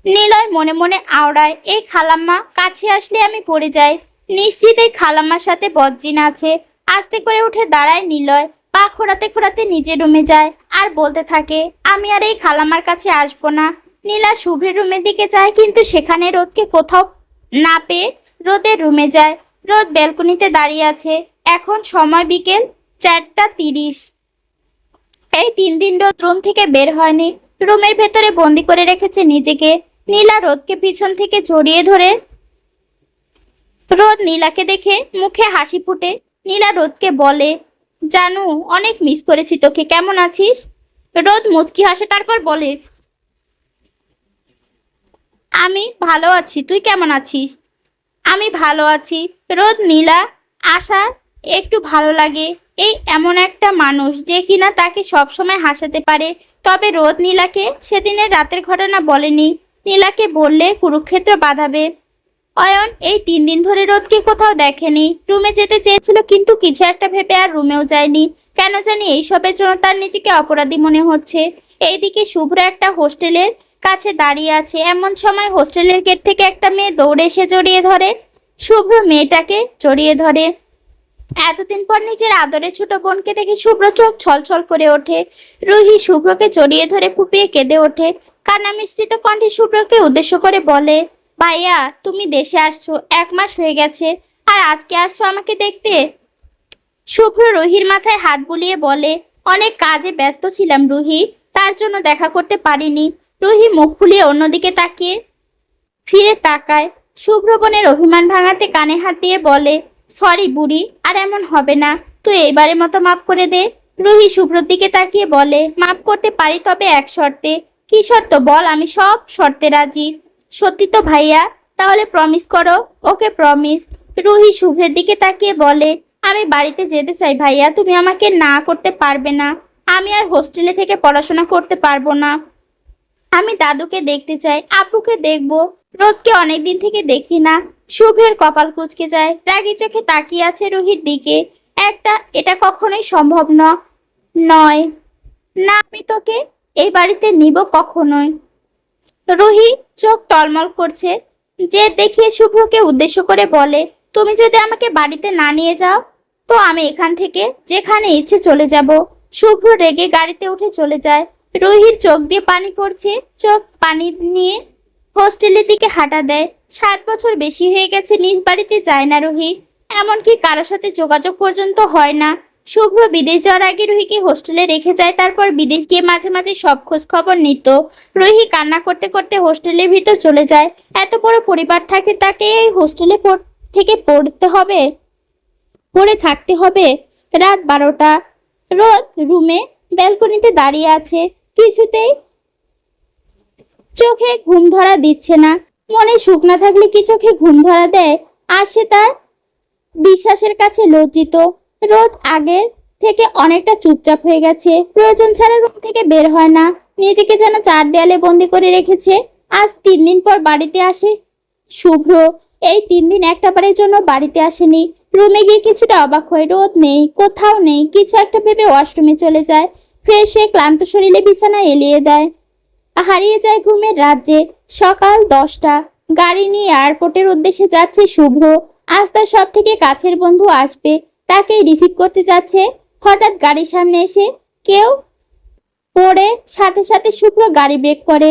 নিলয় মনে মনে আওড়ায়, এই খালাম্মা কাছে আসলে আমি পড়ে যাই, নিশ্চিত এই খালাম্মার সাথে বজ্জিন আছে। আস্তে করে উঠে দাঁড়ায় নিলয়, পা খোঁড়াতে খোঁড়াতে নিজের রুমে যায় আর বলতে থাকে, আমি আর এই খালাম্মার কাছে আসবো না। নীলা শুভ্রের রুমের দিকে যায়, কিন্তু সেখানে রোদকে কোথাও না পেয়ে রোদের রুমে যায়। রোদ ব্যালকনিতে দাঁড়িয়ে আছে। এখন সময় বিকেল 4:30। এই 3 দিন রোদ রুম থেকে বের হয়নি, রুমের ভেতরে বন্দি করে রেখেছে নিজেকে। নীলা রোদকে পিছন থেকে জড়িয়ে ধরে, রোদ নীলাকে দেখে মুখে হাসি ফুটে। নীলা রোদকে বলে, জানু অনেক মিস করেছি তোকে, কেমন আছিস? রোদ মুচকি হাসে, তারপর বলে, আমি ভালো আছি, তুই কেমন আছিস? আমি ভালো আছি। রোদ নীলা আশা একটু ভালো লাগে, এই এমন একটা মানুষ যে কিনা তাকে সবসময় হাসাতে পারে। তবে রোদ নীলাকে সেদিনের রাতের ঘটনা বলেনি, নীলাকে বললে কুরুক্ষেত্র বাঁধাবে। অয়ন এই 3 দিন ধরে রোদকে কোথাও দেখেনি, রুমে যেতে চেয়েছিল কিন্তু কিছু একটা ভেবে আর রুমেও যায়নি। কেন জানি এইসবের জন্য তার নিজেকে অপরাধী মনে হচ্ছে। এইদিকে শুভ্র একটা হোস্টেলের কাছে দাঁড়িয়ে আছে, এমন সময় হোস্টেলের গেট থেকে একটা মেয়ে দৌড়ে এসে জড়িয়ে ধরে। শুভ্র মেয়েটাকে জড়িয়ে ধরে। এতদিন পর নিজের আদরের ছোট বোনকে দেখে শুভ্র চোখ ছলছল করে ওঠে। রুহি শুভ্রকে জড়িয়ে ধরে ফুপিয়ে কেঁদে ওঠে। কান্না মিশ্রিত কণ্ঠে শুভ্রকে উদ্দেশ্য করে বলে, ভাইয়া তুমি দেশে আসছো 1 মাস হয়ে গেছে, আর আজকে আসছো আমাকে দেখতে? শুভ্র রুহির মাথায় হাত বুলিয়ে বলে, অনেক কাজে ব্যস্ত ছিলাম রুহি, তার জন্য দেখা করতে পারিনি। রুহি মুখ ফুলিয়ে অন্যদিকে তাকিয়ে ফিরে তাকায়। শুভ্র বোনের অভিমান ভাঙাতে কানে হাত দিয়ে বলে, সরি বুড়ি, আর এমন হবে না, তুই এইবারের মতো মাফ করে দে। রুহি শুভ্রর দিকে তাকিয়ে বলে, মাফ করতে পারি, তবে এক শর্তে। কি শর্ত বল, আমি সব শর্তে রাজি। সত্যি তো ভাইয়া? তাহলে প্রমিস করো। ওকে প্রমিস। রুহি শুভ্রের দিকে তাকিয়ে বলে, আমি বাড়িতে যেতে চাই ভাইয়া, তুমি আমাকে না করতে পারবে না। আমি আর হোস্টেলে থেকে পড়াশোনা করতে পারবো না। আমি দাদুকে দেখতে চাই, আব্বুকে দেখবো। রোদকে অনেকদিন থেকে দেখি না। শুভ্রের কপাল কুঁচকে যায়, রাগি চোখে তাকিয়ে আছে রুহির দিকে। এটা কখনোই সম্ভব নয়। না, আমি তোকে এই বাড়িতে নিব কখনোই। রুহি চোখ টলমল করছে, যে দেখিয়ে শুভ্রকে উদ্দেশ্য করে বলে, তুমি যদি আমাকে বাড়িতে না নিয়ে যাও, তো আমি এখান থেকে যেখানে ইচ্ছে চলে যাব। শুভ্র রেগে গাড়িতে উঠে চলে যায়। রুহির চোখ দিয়ে পানি পড়ছে, চোখ পানি নিয়ে হোস্টেলের দিকে হাঁটা দেয়। 7 বছর বেশি হয়ে গেছে নিজ বাড়িতে যায় না রুহি, এমনকি কারোর সাথে যোগাযোগ পর্যন্ত হয় না। শুভ্র বিদেশ যাওয়ার আগে রুহিকে হোস্টেলে রেখে যায়, তারপর বিদেশ গিয়ে মাঝে মাঝে সব খোঁজ খবর নিত। রুহি কান্না করতে করতে হোস্টেলের ভিতর চলে যায়। এত বড় পরিবার থাকে, তাকে এই হোস্টেলে থেকে পড়ে থাকতে হবে। রাত 12টা। রোদ রুমে ব্যালকনিতে দাঁড়িয়ে আছে, কিছুতেই চোখে ঘুম ধরা দিচ্ছে না। মনে সুখ না থাকলে কি চোখে ঘুম ধরা দেয়? আর সে তার বিশ্বাসের কাছে লজ্জিত। রোদ আগের থেকে অনেকটা চুপচাপ হয়ে গেছে, প্রয়োজন ছাড়া রুম থেকে বের হয় না, নিজেকে যেন 4 দেয়ালে বন্দি করে রেখেছে। আজ 3 দিন পর বাড়িতে আসে শুভ্র। এই 3 দিন একটা বারের জন্য বাড়িতে আসেনি। রুমে গিয়ে কিছুটা অবাক হয়, রোদ নেই, কোথাও নেই। কিছু একটা ভেবে ওয়াশরুমে চলে যায়। ফ্রেশ হয়ে ক্লান্ত শরীরে বিছানায় এলিয়ে দেয়, হারিয়ে যায় ঘুমের রাজ্যে। সকাল 10টা। গাড়ি নিয়ে এয়ারপোর্টের উদ্দেশ্যে যাচ্ছে শুভ্র। আজ তার সব থেকে কাছের বন্ধু আসবে, তাকে রিসিভ করতে যাচ্ছে। হঠাৎ গাড়ির সামনে এসে কেউ পড়ে, সাথে সাথে শুভ্র গাড়ি ব্রেক করে।